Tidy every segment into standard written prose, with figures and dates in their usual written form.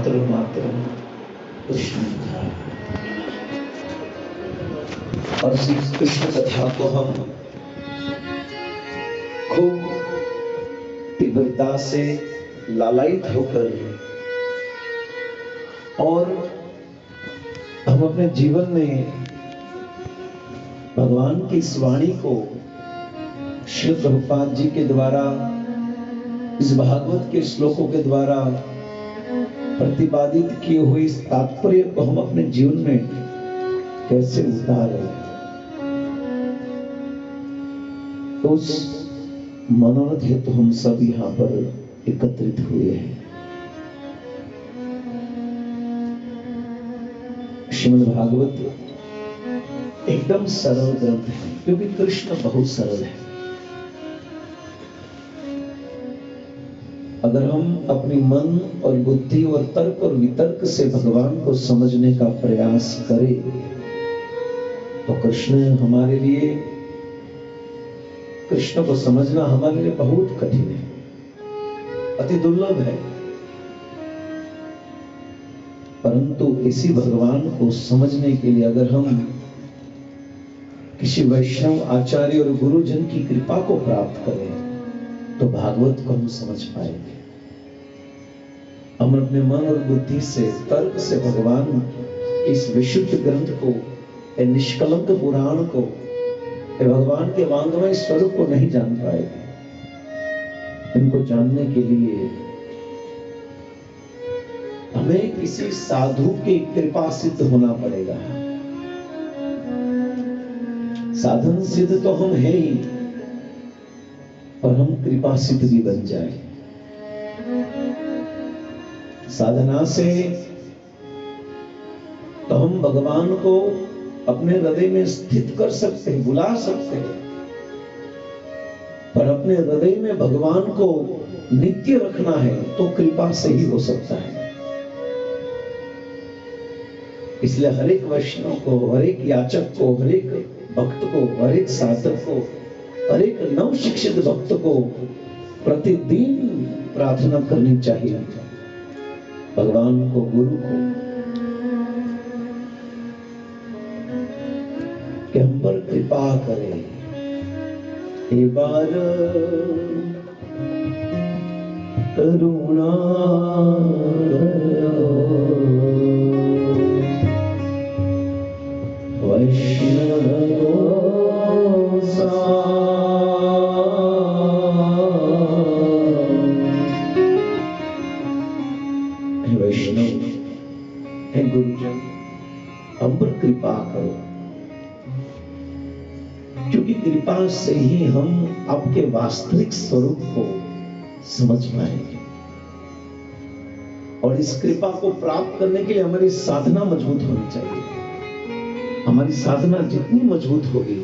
मातरम कृष्ण कथा। और श्री कृष्ण कथा को हम खूब तीव्रता से लालायित होकर और हम अपने जीवन में भगवान की इस वाणी को श्री प्रभुपाद जी के द्वारा, इस भागवत के श्लोकों के द्वारा प्रतिपादित किए हुए इस तात्पर्य को हम अपने जीवन में कैसे उतारें, तो उस मनोरथ हेतु हम सब यहाँ पर एकत्रित हुए हैं। श्रीमद् भागवत एकदम सरल ग्रंथ है, क्योंकि कृष्ण बहुत सरल है। अगर हम अपनी मन और बुद्धि और तर्क और वितर्क से भगवान को समझने का प्रयास करें, तो कृष्ण को समझना हमारे लिए बहुत कठिन है, अति दुर्लभ है। परंतु इसी भगवान को समझने के लिए अगर हम किसी वैष्णव आचार्य और गुरुजन की कृपा को प्राप्त करें, तो भागवत को हम समझ पाएंगे। हम अपने मन और बुद्धि से, तर्क से भगवान इस विशुद्ध ग्रंथ को, निष्कलंक पुराण को, भगवान के वांग्मय स्वरूप को नहीं जान पाएंगे। इनको जानने के लिए हमें किसी साधु की कृपा सिद्ध होना पड़ेगा। साधन सिद्ध तो हम हैं ही, पर हम कृपा सिद्ध भी बन जाए। साधना से तो हम भगवान को अपने हृदय में स्थित कर सकते हैं, बुला सकते हैं, पर अपने हृदय में भगवान को नित्य रखना है तो कृपा से ही हो सकता है। इसलिए हर एक वैष्णव को, हर एक याचक को, हर एक भक्त को, हर एक साधक को, हर एक नव शिक्षित भक्त को प्रतिदिन प्रार्थना करनी चाहिए भगवान को, गुरु को, कि हम पर कृपा करें। एक बार करुणा वैष्णव वैष्णव है गुरुजन, हम पर कृपा करो, क्योंकि कृपा से ही हम आपके वास्तविक स्वरूप को समझ पाएंगे। और इस कृपा को प्राप्त करने के लिए हमारी साधना मजबूत होनी चाहिए। हमारी साधना जितनी मजबूत होगी,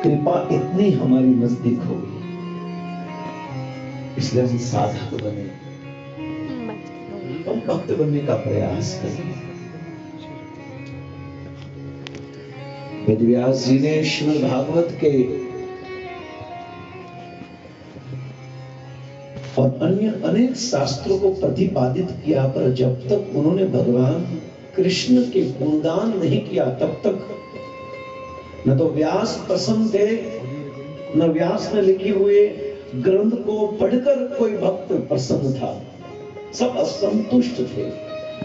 कृपा इतनी हमारी नजदीक होगी। इसलिए हम साधक बने, हम भक्त बनने का प्रयास करें। वेद व्यास जी ने श्रीमद् भागवत के और अन्य अनेक शास्त्रों को प्रतिपादित किया, पर जब तक उन्होंने भगवान कृष्ण के गुणगान नहीं किया, तब तक न तो व्यास प्रसन्न थे, न व्यास ने लिखे हुए ग्रंथ को पढ़कर कोई भक्त प्रसन्न था। सब असंतुष्ट थे,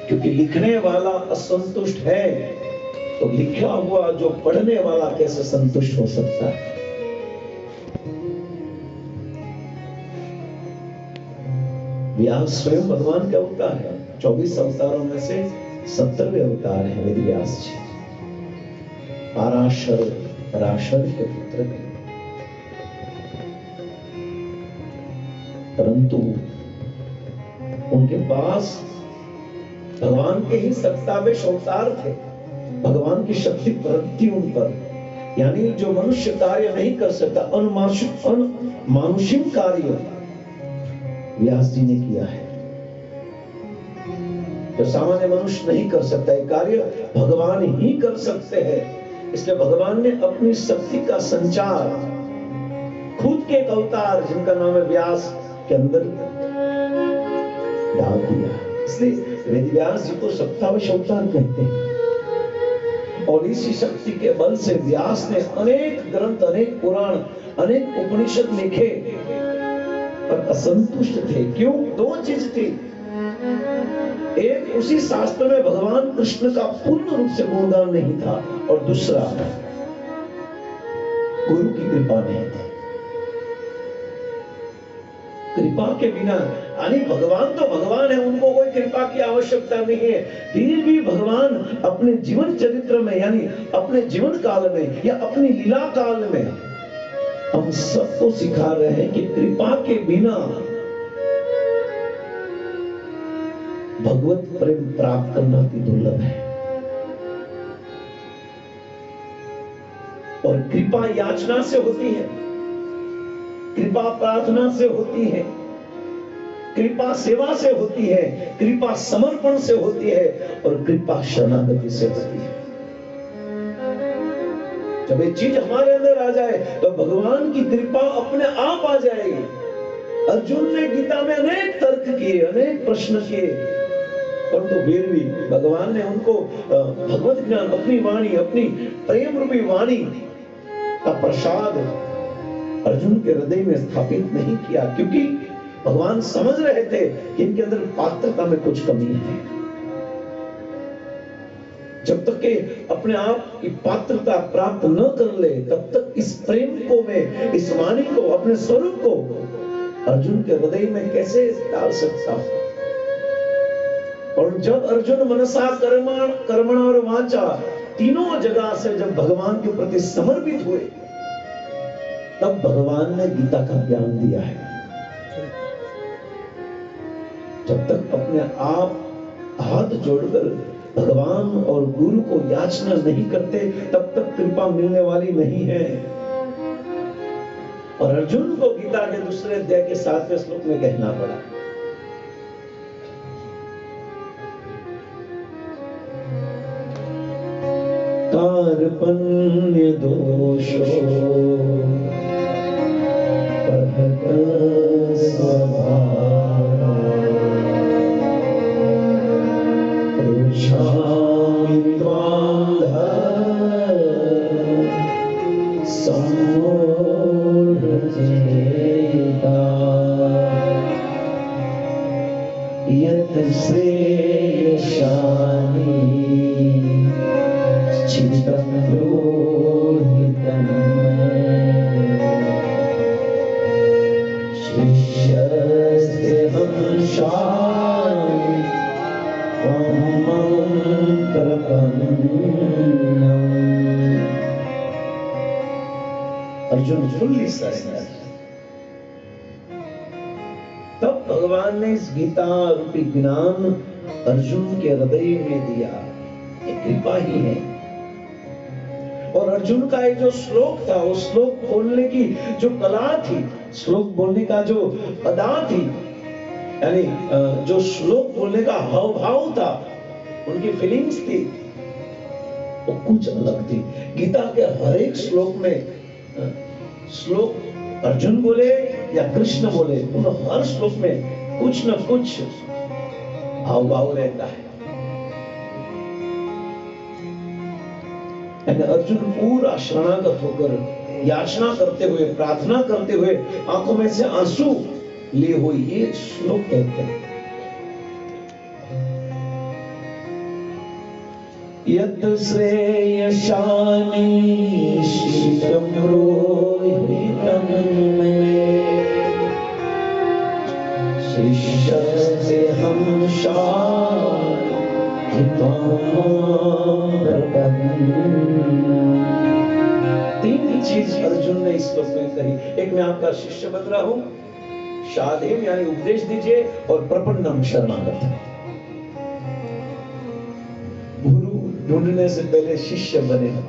क्योंकि लिखने वाला असंतुष्ट है तो लिखा हुआ जो पढ़ने वाला कैसे संतुष्ट हो सकता है। व्यास स्वयं भगवान का अवतार है। 24 अवतारों में से 70वें अवतार है वेद व्यास जी। पराशर के पुत्र थे, परंतु उनके पास भगवान के ही 27 अवतार थे। भगवान की शक्ति प्रवृत्ति उन पर, यानी जो मनुष्य कार्य नहीं कर सकता, अमानुषिक कार्य व्यास जी ने किया है। जो सामान्य मनुष्य नहीं कर सकता है कार्य, भगवान ही कर सकते हैं। इसलिए भगवान ने अपनी शक्ति का संचार खुद के एक अवतार जिनका नाम है व्यास के अंदर डाल दिया। इसलिए वेदव्यास जी को सप्तावश अवतार कहते हैं। और इसी शक्ति के बल से व्यास ने अनेक ग्रंथ, अनेक पुराण, अनेक उपनिषद लिखे, पर असंतुष्ट थे। क्यों? दो चीज थी। एक, उसी शास्त्र में भगवान कृष्ण का पूर्ण रूप से गुणगान नहीं था, और दूसरा, गुरु की कृपा नहीं थी। कृपा के बिना, यानी भगवान तो भगवान है, उनको कोई कृपा की आवश्यकता नहीं है, फिर भी भगवान अपने जीवन चरित्र में, यानी अपने जीवन काल में या अपनी लीला काल में हम सबको सिखा रहे हैं कि कृपा के बिना भगवत प्रेम प्राप्त करना अति दुर्लभ है। और कृपा याचना से होती है, कृपा प्रार्थना से होती है, कृपा सेवा से होती है, कृपा समर्पण से होती है, और कृपा शरणागति से होती है। जब ये चीज हमारे अंदर आ जाए तो भगवान की कृपा अपने आप आ जाएगी। अर्जुन ने गीता में अनेक तर्क किए, अनेक प्रश्न किए, परंतु फिर भी भगवान ने उनको भगवत ज्ञान, अपनी वाणी, अपनी प्रेम रूपी वाणी का प्रसाद अर्जुन के हृदय में स्थापित नहीं किया, क्योंकि भगवान समझ रहे थे कि इनके अंदर पात्रता में कुछ कमी है। जब तक के अपने आप की पात्रता प्राप्त न कर ले, तब तक इस प्रेम को मैं, इस वाणी को, अपने स्वरूप को अर्जुन के हृदय में कैसे डाल सकता हूं? और जब अर्जुन मनसा कर्मणा और वाचा तीनों जगह से जब भगवान के प्रति समर्पित हुए, तब भगवान ने गीता का ज्ञान दिया है। जब तक अपने आप हाथ जोड़कर भगवान और गुरु को याचना नहीं करते, तब तक कृपा मिलने वाली नहीं है। और अर्जुन को गीता के दूसरे अध्याय के 7वें श्लोक में कहना पड़ा, कार्पण्य दोषो पहत स्वभाव पृच्छामि त्वां सम्मोहयेता यत् श्रेयशानि चित्तं ब्रूहितं शिष्यस्तेऽहं शान्ति अर्जुन फुल्ली सरेंडर। तब भगवान ने इस गीता रूपी ज्ञान अर्जुन के हृदय में दिया। ये कृपा ही है। और अर्जुन का एक जो श्लोक था, वो श्लोक बोलने की जो कला थी, श्लोक बोलने का जो अदा थी, यानी जो श्लोक बोलने का हाव भाव था, उनकी फीलिंग्स थी, वो कुछ अलग थी। गीता के हर एक श्लोक में, श्लोक अर्जुन बोले या कृष्ण बोले, उन हर श्लोक में कुछ न कुछ हाव भाव रहता है। अर्जुन पूरा शरणागत होकर, याचना करते हुए, प्रार्थना करते हुए, आंखों में से आंसू लिए हुए ये श्लोक कहते हैं, यत् श्रेयशानि शीतं ब्रूहितं मे शिष्यस्तेऽहं शान्ति त्वां। तीन चीज अर्जुन ने इस श्लोक में कही। एक, मैं आपका शिष्य बन रहा हूं, शाधेम यानी उपदेश दीजिए, और प्रपन्नम शरणागत। गुरु ढूंढने से पहले शिष्य बने हम।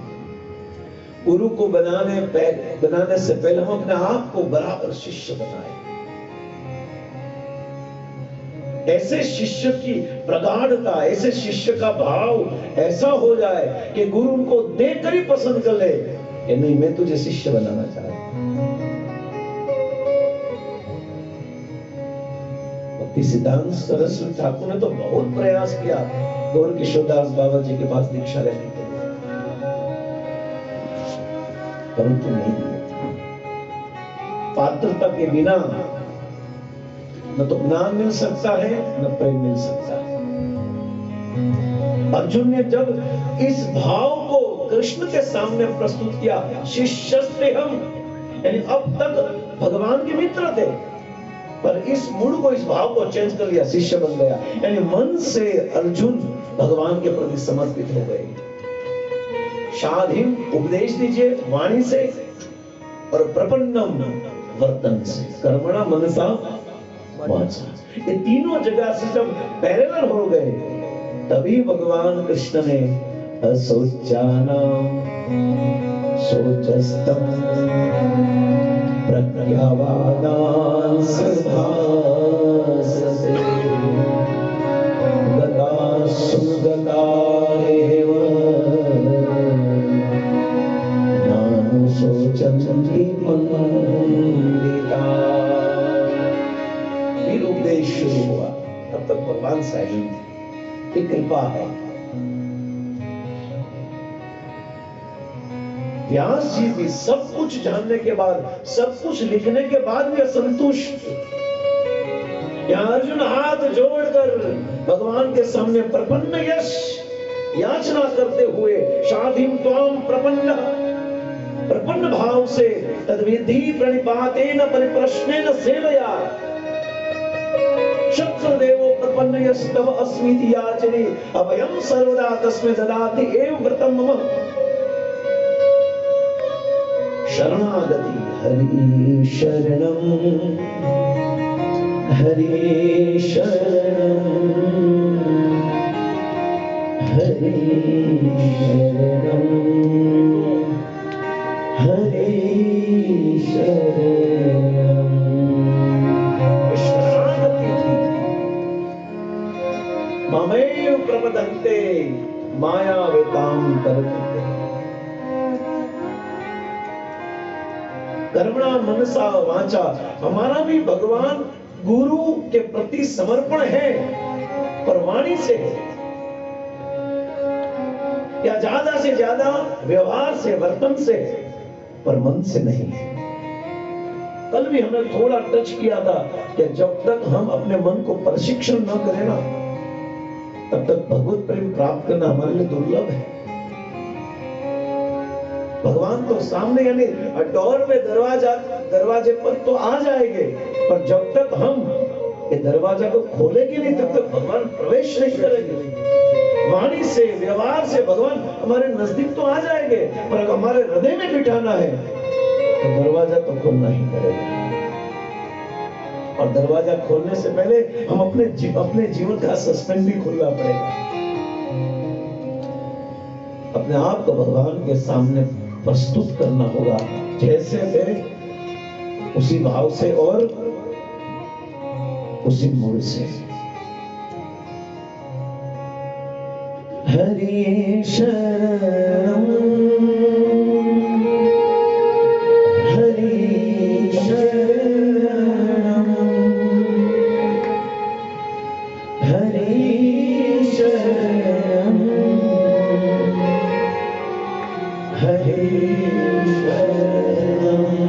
गुरु को बनाने से पहले हम अपने आप को बराबर शिष्य बनाए। ऐसे शिष्य की प्रगाढ़ता, ऐसे शिष्य का भाव ऐसा हो जाए कि गुरु उनको देखकर ही पसंद कर ले कि नहीं, मैं तुझे शिष्य बनाना चाहता हूं। भक्ति सिद्धांत सरस्वती ठाकुर ने तो बहुत प्रयास किया गौर किशोरदास बाबा जी के पास दीक्षा लेने के लिए, परंतु नहीं दिया। पात्रता के बिना न तो ज्ञान मिल सकता है न प्रेम मिल सकता है। अर्जुन ने जब इस भाव को कृष्ण के सामने प्रस्तुत किया, शिष्यस्ते हम, यानी अब तक भगवान के मित्र थे, पर इस मूड को, इस भाव को चेंज कर लिया, शिष्य बन गया, यानी मन से अर्जुन भगवान के प्रति समर्पित हो गए। शाधिम उपदेश दीजिए वाणी से, और प्रपन्नम वर्तन से, कर्मणा मनसा वाचा, ये तीनों जगह से जब पैरेलल हो गए, तभी भगवान कृष्ण ने असोचानाम सोचस्तम प्रज्ञावादान सभासते गदा सुगतारेव नानु सोचन्ति पंडिता। फिर उपदेश शुरू हुआ, तब तक भगवान साइलेंट थे। ये कृपा है। व्यास जी भी सब कुछ जानने के बाद, सब कुछ लिखने के बाद भी असंतुष्ट। यहाँ अर्जुन हाथ जोड़कर भगवान के सामने प्रपन्न यश याचना करते हुए, शाधिम त्वाम प्रपन्न, प्रपन्न भाव से तद्विधि प्रणिपातेन परिप्रश्नेन सेवया शत्रुदेवो प्रपन्नयस्तव अस्मीति याचने अभयं सर्वदा तस्मै ददाति एव व्रतं मम। शरणागति हरि शरणं हरि शरणं हरि शरणं हरि शरणं। शरणागति थी। मामेव प्रपदन्ते मायावेतां तरन्ते कर्मणा मनसा वाचा। हमारा भी भगवान गुरु के प्रति समर्पण है, पर वाणी से है, या ज्यादा से ज्यादा व्यवहार से, वर्तन से, पर मन से नहीं। कल भी हमने थोड़ा टच किया था कि जब तक हम अपने मन को प्रशिक्षण न करें ना, तब तक भगवत प्रेम प्राप्त करना हमारे लिए दुर्लभ है। भगवान तो सामने, यानी डोर में दरवाजे पर तो आ जाएंगे, पर जब तक हम ये दरवाजा को खोलेंगे नहीं, तब तक भगवान प्रवेश नहीं करेंगे। वाणी से, व्यवहार से भगवान हमारे नजदीक तो आ जाएंगे, पर हमारे हृदय में बिठाना है तो दरवाजा तो खोलना ही पड़ेगा। और दरवाजा खोलने से पहले हम अपने जीवन का सस्पेंस भी खोलना पड़ेगा। अपने आप को भगवान के सामने प्रस्तुत करना होगा, जैसे थे उसी भाव से और उसी मूड से। हरि शरणं हरि शरणं हरि शरणं हरि शरणं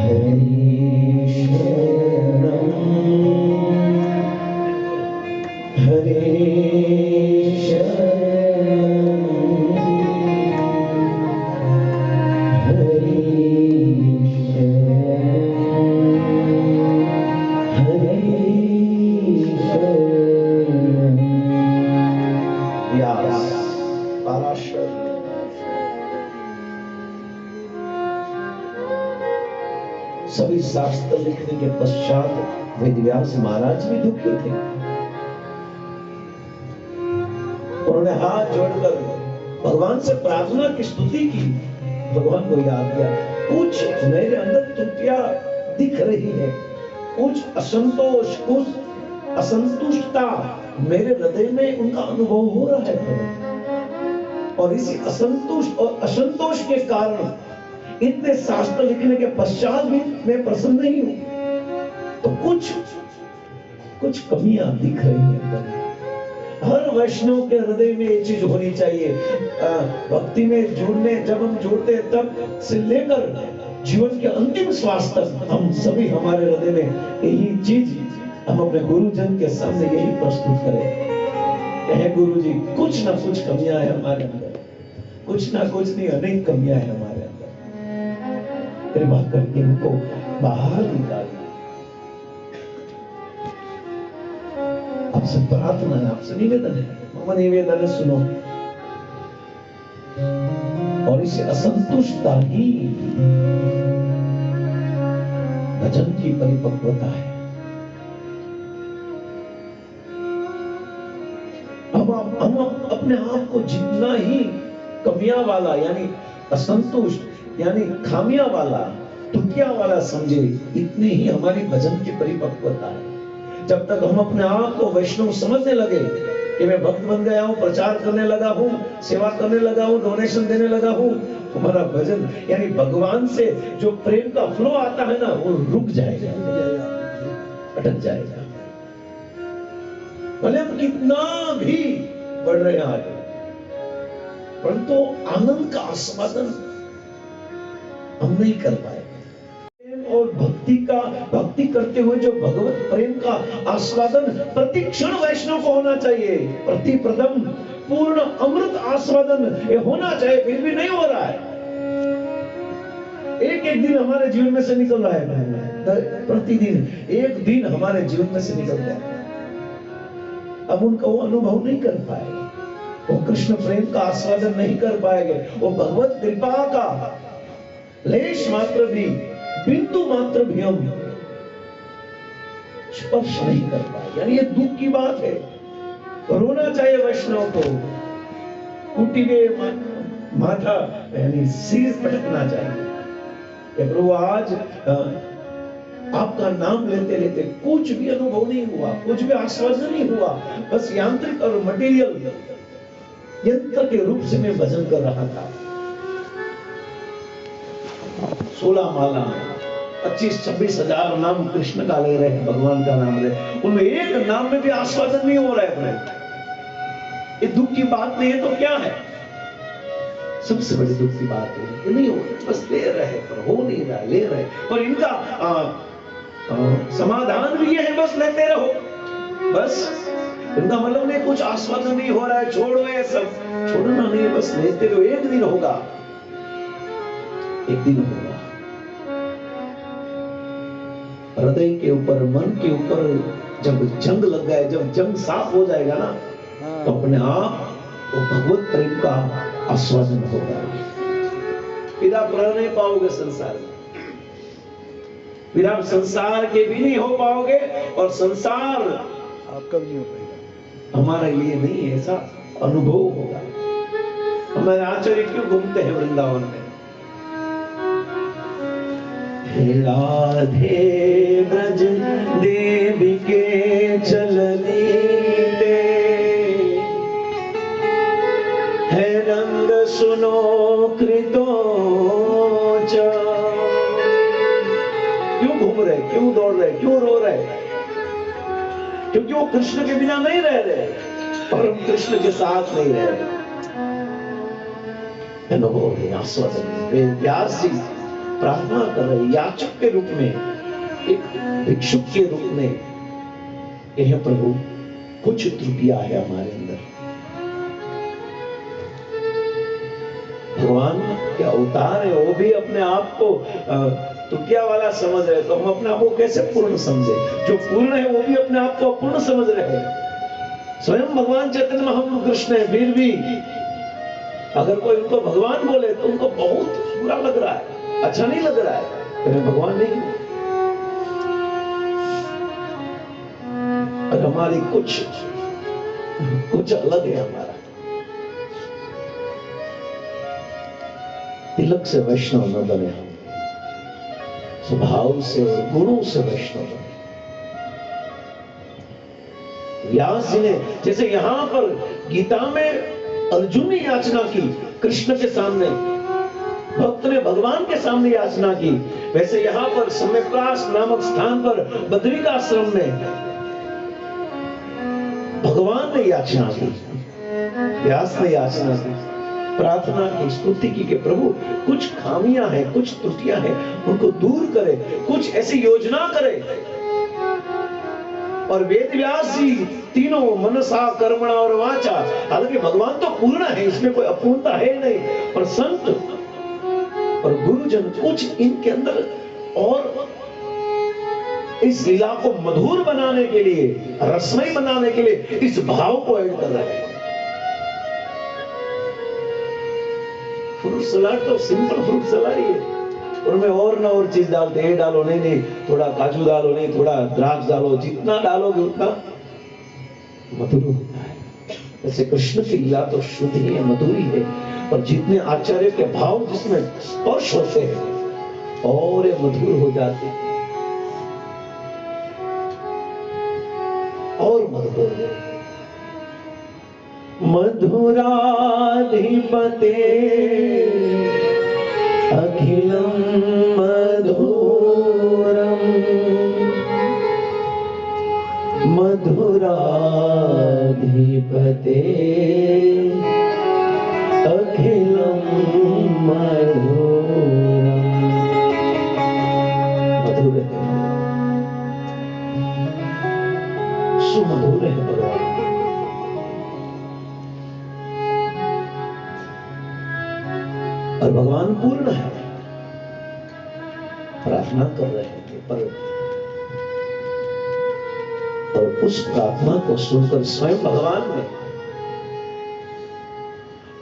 हरि शरणं हरि शरणं हरि शरणं। व्यास पराशर सभी शास्त्र लिखने के पश्चात वेदव्यास महाराज भी दुखी थे। उन्होंने हाथ जोड़कर भगवान से प्रार्थना की, स्तुति की, भगवान को याद किया। कुछ मेरे अंदर त्रुटियां दिख रही है, कुछ असंतोष, कुछ असंतुष्टता मेरे हृदय में उनका अनुभव हो रहा है। और इसी असंतुष्ट और असंतोष के कारण इतने शास्त्र लिखने के पश्चात भी मैं प्रसन्न नहीं हूं। तो कुछ कमियां दिख रही हैं। हर वैष्णव के हृदय में ये चीज होनी चाहिए। भक्ति में जुड़ने, जब हम जुड़ते हैं तब से लेकर जीवन के अंतिम श्वास तक हम सभी, हमारे हृदय में यही चीज हम अपने गुरुजन के सामने यही प्रस्तुत करें। कहे गुरु जी, कुछ ना कुछ कमियां है हमारे अंदर, कुछ ना कुछ नहीं, अनेक कमियां है हमारे अंदर। कृपा करके इनको बाहर निकालिए। आपसे प्रार्थना है, आपसे निवेदन है, मामा निवेदन है, सुनो। और इसे असंतुष्टता ही भजन की परिपक्वता है। हम अपने आप को जितना ही कमियां वाला, यानी असंतुष्ट, यानी खामियां वाला, त्रुटियां वाला समझे, इतनी ही हमारी भजन की परिपक्वता है। जब तक हम अपने आप को वैष्णव समझने लगे कि मैं भक्त बन गया हूं, प्रचार करने लगा हूं, सेवा करने लगा हूं, डोनेशन देने लगा हूं, हमारा भजन यानी भगवान से जो प्रेम का फ्लो आता है ना, वो रुक जाएगा, अटक जाएगा। भले हम कितना भी बढ़ रहे हैं आगे, परंतु आनंद का आस्वादन हम नहीं कर पाएंगे। और भक्ति करते हुए जो भगवत प्रेम का आस्वादन प्रति क्षण वैष्णव को होना चाहिए, प्रति प्रथम पूर्ण अमृत आस्वादन ये होना चाहिए, फिर भी नहीं हो रहा है। एक एक दिन हमारे जीवन में से निकल रहा है, प्रतिदिन एक दिन हमारे जीवन में से निकल गया, अब उनका वो अनुभव नहीं कर पाएंगे, वो कृष्ण प्रेम का आस्वादन नहीं कर पाएंगे, वो भगवत कृपा का लेश मात्र भी, बिंदु मात्र भी हम स्पर्श नहीं कर पाए। यानी ये दुख की बात है। रोना चाहिए वैष्णव को, कुटी में माथा यानी सिर पटकना चाहिए कि प्रभु आज आपका नाम लेते लेते कुछ भी अनुभव नहीं हुआ, कुछ भी आस्वादन नहीं हुआ, बस यांत्रिक और मटेरियल यंत्र के रूप से मैं भजन कर रहा था। 16 माला 25-26 हजार नाम कृष्ण का ले रहे हैं, भगवान का नाम ले, उनमें एक नाम में भी आस्वादन नहीं हो रहा है अपने। ये दुख की बात नहीं है तो क्या है? सबसे बड़ी दुख की बात है ये नहीं हो रहा, बस ले रहे पर हो नहीं रहा, ले रहे पर इनका समाधान भी ये है, बस लेते रहो, बस इनका मतलब नहीं कुछ आस्वादन नहीं हो रहा है, छोड़ो ये सब, छोड़ना नहीं है, बस लेते रहो। एक दिन होगा, एक दिन होगा। हृदय के ऊपर, मन के ऊपर जब जंग लग गए, जब जंग साफ हो जाएगा ना, तो अपने आप वो भगवत प्रेम का आस्वादन होगा। फिर आप रह नहीं पाओगे संसार में, फिर आप संसार के भी नहीं हो पाओगे, और संसार आपका भी नहीं हो पाएगा। हमारे लिए नहीं, ऐसा अनुभव होगा। हमारे आचार्य क्यों घूमते हैं वृंदावन में? राधे ब्रज देवी के चलनी दे, है रंग सुनो कृतोच। क्यों घूम रहे, क्यों दौड़ रहे, क्यों रो रहे? क्योंकि वो कृष्ण के बिना नहीं रह रहे, परम कृष्ण के साथ नहीं रह रहे। अनुभव है, आस्वादन है। व्यास जी प्रार्थना कर रहे, याचक के रूप में, एक भिक्षुक के रूप में, यह प्रभु कुछ त्रुटियां है हमारे अंदर। भगवान के अवतार है, वो भी अपने आप को त्रुटियां वाला समझ रहे, तो हम अपने आप को कैसे पूर्ण समझे? जो पूर्ण है वो भी अपने आप को अपूर्ण समझ रहे हैं। स्वयं भगवान चैतन्य महाप्रभु कृष्ण है, फिर भी अगर कोई उनको भगवान बोले तो उनको बहुत बुरा लग रहा है, अच्छा नहीं लग रहा है, तो भगवान नहीं। और हमारी कुछ अलग है। हमारा तिलक से वैष्णव न बने, हम स्वभाव से और गुणों से वैष्णव बने। व्यास जी ने जैसे यहां पर गीता में अर्जुन ने याचना की कृष्ण के सामने, भक्त ने भगवान के सामने याचना की। वैसे यहाँ पर सम्यक्रास नामक स्थान पर बद्रिकाश्रम में भगवान ने याचना की, व्यास ने याचना की, प्रार्थना की, स्तुति की कि प्रभु कुछ खामियां हैं, कुछ त्रुटियां हैं, उनको दूर करे, कुछ ऐसी योजना करे। और वेद व्यास जी तीनों मनसा कर्मणा और वाचा, हालांकि भगवान तो पूर्ण है, इसमें कोई अपूर्णता है नहीं, पर संत और गुरुजन कुछ इनके अंदर और इस लीला को मधुर बनाने के लिए, रसमय बनाने के लिए इस भाव को ऐड कर रहे हैं। फ्रूट सलाद तो सिंपल फ्रूट सलाद ही है, उनमें और ना और चीज डालते, ये डालो नहीं नहीं, थोड़ा काजू डालो नहीं, थोड़ा द्राक्ष डालो, जितना डालोगे उतना मधुर होता है। जैसे कृष्ण की लीला तो शुद्ध ही है, मधुर ही है, पर जितने आचार्य के भाव जिसमें स्पर्श होते हैं और ये मधुर हो जाते हैं और मधुर हो। मधुराधिपते अखिलम मधुरम, मधुराधिपते अखिलम मधुरम। मधुर है, सुमधुर है भगवान। और भगवान पूर्ण है। प्रार्थना कर रहे हैं और उस प्रार्थना को सुनकर स्वयं भगवान ने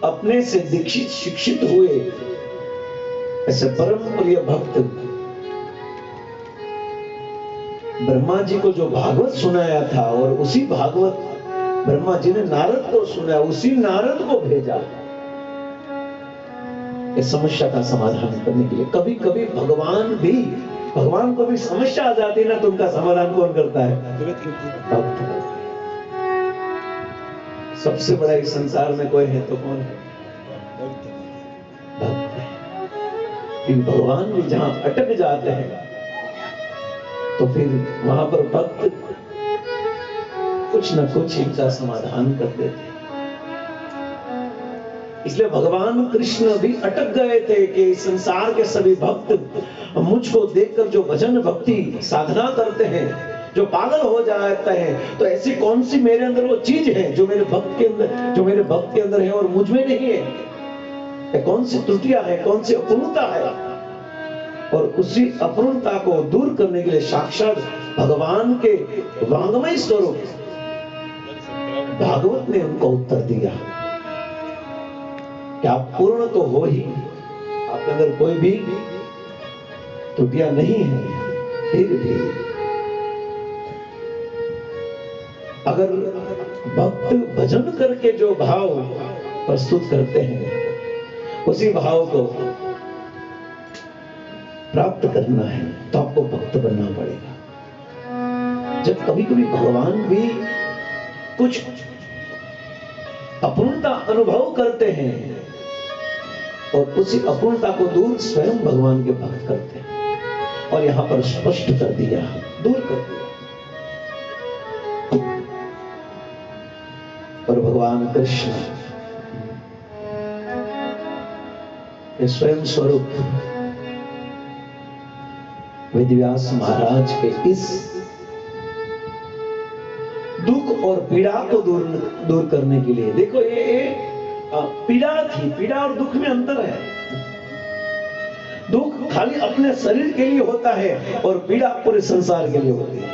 अपने से दीक्षित शिक्षित हुए ऐसे परम प्रिय भक्त ब्रह्मा जी को जो भागवत सुनाया था, और उसी भागवत ब्रह्मा जी ने नारद को सुनाया, उसी नारद को भेजा इस समस्या का समाधान करने के लिए। कभी कभी भगवान को भी समस्या आ जाती है ना, तो उनका समाधान कौन करता है? भक्त। सबसे बड़ा इस संसार में कोई है तो कौन है? भक्त। भगवान भी जहां अटक जाते हैं तो फिर वहां पर भक्त कुछ न कुछ इनका समाधान कर देते हैं। इसलिए भगवान कृष्ण भी अटक गए थे कि संसार के सभी भक्त मुझको देखकर जो भजन भक्ति साधना करते हैं, जो पागल हो जाते हैं, तो ऐसी कौन सी मेरे अंदर वो चीज है जो मेरे भक्त के अंदर है और मुझ में नहीं है? कौन सी त्रुटियां है, कौन सी अपूर्णता है? और उसी अपूर्णता को दूर करने के लिए साक्षात भगवान के वांगमय स्वरूप भागवत ने उनको उत्तर दिया कि आप पूर्ण तो हो ही, आपके अंदर कोई भी त्रुटियां नहीं है, फिर भी अगर भक्त भजन करके जो भाव प्रस्तुत करते हैं, उसी भाव को प्राप्त करना है तो आपको भक्त बनना पड़ेगा। जब कभी कभी भगवान भी कुछ अपूर्णता अनुभव करते हैं और उसी अपूर्णता को दूर स्वयं भगवान के भक्त करते हैं, और यहां पर स्पष्ट कर दिया, दूर कर दिया। और भगवान कृष्ण के स्वयं स्वरूप वेदव्यास महाराज के इस दुख और पीड़ा को दूर करने के लिए, देखो ये पीड़ा थी, पीड़ा और दुख में अंतर है। दुख खाली अपने शरीर के लिए होता है और पीड़ा पूरे संसार के लिए होती है।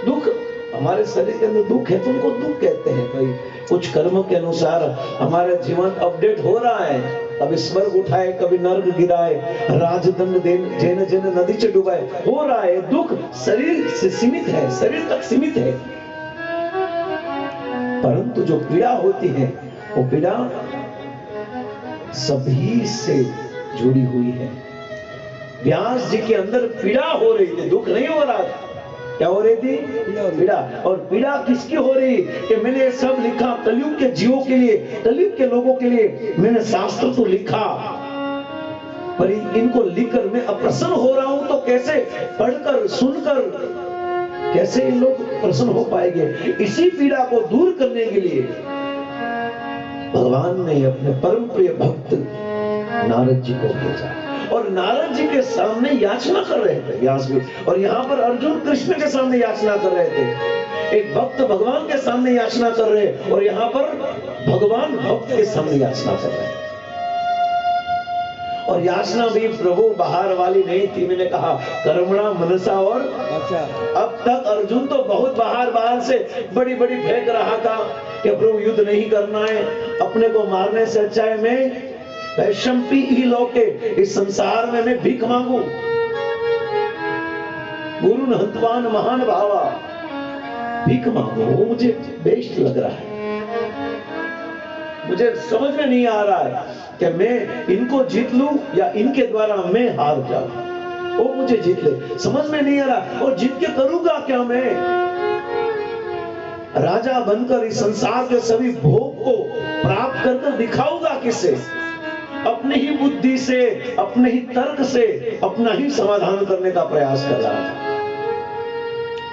दुख हमारे शरीर के अंदर दुख है तो उनको दुख कहते हैं। भाई कुछ कर्म के अनुसार हमारा जीवन अपडेट हो रहा है, कभी स्वर्ग उठाए, कभी नर्क गिराए, राजदंड जेन जेन नदी से डुबाए, हो रहा है। दुख शरीर से सीमित है, शरीर तक सीमित है, परंतु जो पीड़ा होती है वो पीड़ा सभी से जुड़ी हुई है। व्यास जी के अंदर पीड़ा हो रही थी, दुख नहीं हो रहा था, क्या हो रही थी? पीड़ा। और पीड़ा किसकी हो रही कि मैंने सब लिखा कलयुग के जीवों के लिए, कलयुग के लोगों के लिए मैंने शास्त्र तो लिखा, पर इनको लिखकर मैं अप्रसन्न हो रहा हूं, तो कैसे पढ़कर सुनकर कैसे इन लोग प्रसन्न हो पाएंगे? इसी पीड़ा को दूर करने के लिए भगवान ने अपने परम प्रिय भक्त नारद जी को भेजा, और नारद जी के सामने याचना कर रहे थे व्यास जी, और यहाँ पर अर्जुन कृष्ण के सामने याचना कर रहे थे। एक भक्त भगवान के सामने याचना कर रहे, और यहाँ पर भगवान भक्त के सामने याचना कर रहे हैं। और याचना भी प्रभु बाहर वाली नहीं थी, मैंने कहा कर्मणा मनसा, और अब तक अर्जुन तो बहुत बाहर से बड़ी बड़ी फेंक रहा था कि प्रभु युद्ध नहीं करना है, अपने को मारने से अच्छा है मैं वैशंपी ही लोके, इस संसार में मैं भीख मांगू, गुरु हंतवान महान भावा, भीख मांगू, वो मुझे बेस्ट लग रहा है। मुझे समझ में नहीं आ रहा है कि मैं इनको जीत लूं या इनके द्वारा मैं हार जाऊं, वो मुझे जीत ले, समझ में नहीं आ रहा। और जीत के करूंगा क्या मैं? राजा बनकर इस संसार के सभी भोग को प्राप्त कर दिखाऊंगा किससे? अपनी ही बुद्धि से, अपने ही तर्क से अपना ही समाधान करने का प्रयास कर रहा था।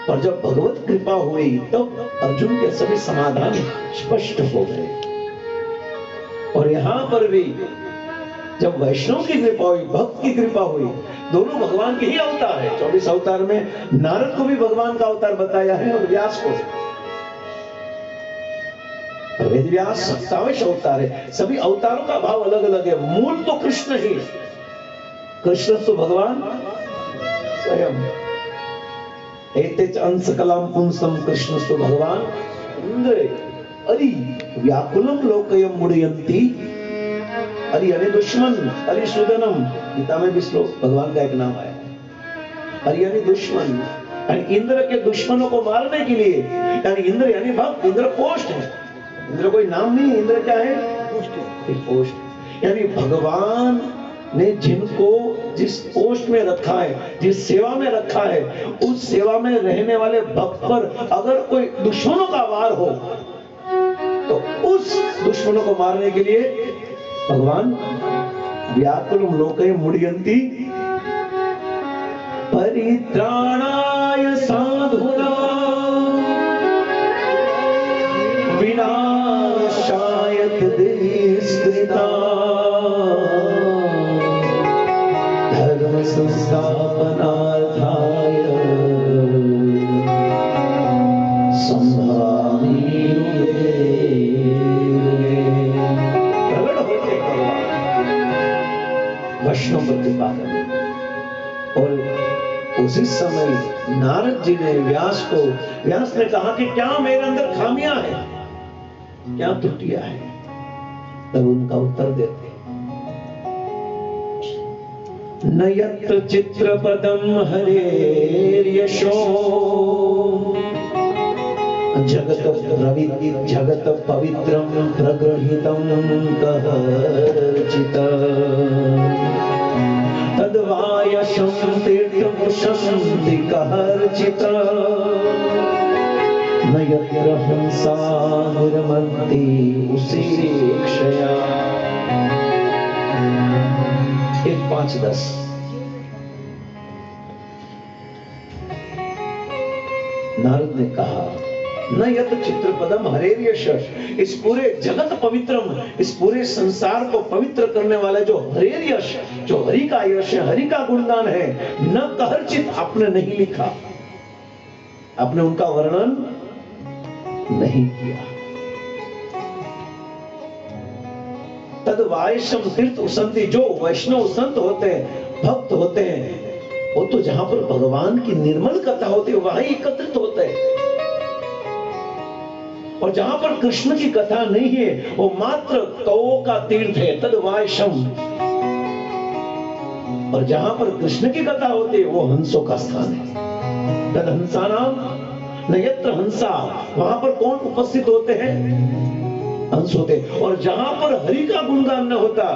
पर जब भगवत कृपा हुई तब अर्जुन के सभी समाधान स्पष्ट हो गए। और यहां पर भी जब वैष्णव की कृपा हुई, भक्त की कृपा हुई, दोनों भगवान के ही अवतार है। 24 अवतार में नारद को भी भगवान का अवतार बताया है और व्यास को। वेद व्यास 27 अवतार है, सभी अवतारों का भाव अलग अलग है, मूल तो कृष्ण ही, कृष्ण तो भगवान स्वयं। एतेच अंश कलाम पुंसम कृष्ण तो भगवान इंद्र अरि व्याकुलम लोकयम मुड़यंती, अरि यानी दुश्मन, अरि सुदनम, गीता में भी श्लोक भगवान का एक नाम आया है। अरि यानी दुश्मन, यानी इंद्र के दुश्मनों को मारने के लिए, यानी इंद्र यानी भक्त, इंद्र पोस्ट है, इंद्र कोई नाम नहीं, इंद्र क्या है? पोस्ट। यानी भगवान ने जिनको जिस पोस्ट में रखा है, जिस सेवा में रखा है, उस सेवा में रहने वाले भक्त पर अगर कोई दुश्मनों का वार हो तो उस दुश्मनों को मारने के लिए भगवान व्याकुलम लोके मुड़यंती परित्राणाय साधूनां विनाशाय दुष्कृतां धर्म संस्थापनार्थाय संभावि प्रकट होते वैष्णव पर कृपा करें। और उसी समय नारद जी ने व्यास ने कहा कि क्या मेरे अंदर खामियां हैं, क्या त्रुटियां हैं? तब उनका उत्तर देते, न यत्र चित्रपदम हरेर्यशो जगत पवित्रम प्रगृहीतम कहर्चित तद्वायशं तीर्थमुशंति कहर्चित न यत्र हंसा निर्मन्ति उषीक्षया। 1:5-10 नारद ने कहा, न यत चित्रपदम हरेर्यश, इस पूरे जगत पवित्रम, इस पूरे संसार को पवित्र करने वाला जो हरेर्यश, जो हरि का यश है, हरि का गुणगान है, न कहर्चित, आपने नहीं लिखा, आपने उनका वर्णन नहीं किया। तद वायशम तीर्थ उसंति, जो वैष्णव संत होते हैं, भक्त होते हैं, वो तो जहां पर भगवान की निर्मल कथा होती है वहीं एकत्रित होते हैं। और जहां पर कृष्ण की कथा नहीं है वो मात्र कौओं का तीर्थ है, तद वायशम। और जहां पर कृष्ण की कथा होती है वो हंसों का स्थान है। तद हंसानाम न यत्र हंसा, वहां पर कौन उपस्थित होते हैं? हंस होते। और जहां पर हरि का गुणगान न होता,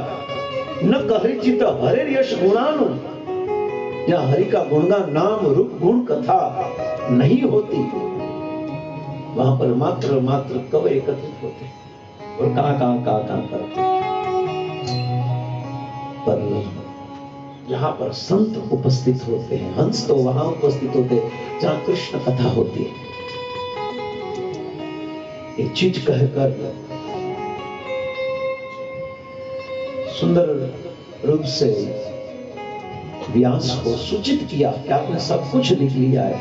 न कहरिचित हरे यश गुणानु, जहां हरि का गुणगान, नाम रूप गुण कथा नहीं होती, वहां पर मात्र मात्र कवि एकत्रित होते और कहां करते। पर जहां पर संत उपस्थित होते हैं, हंस तो वहां उपस्थित होते हैं जहां कृष्ण कथा होती है। एक चीज कहकर सुंदर रूप से व्यास को सूचित किया कि आपने सब कुछ लिख लिया है,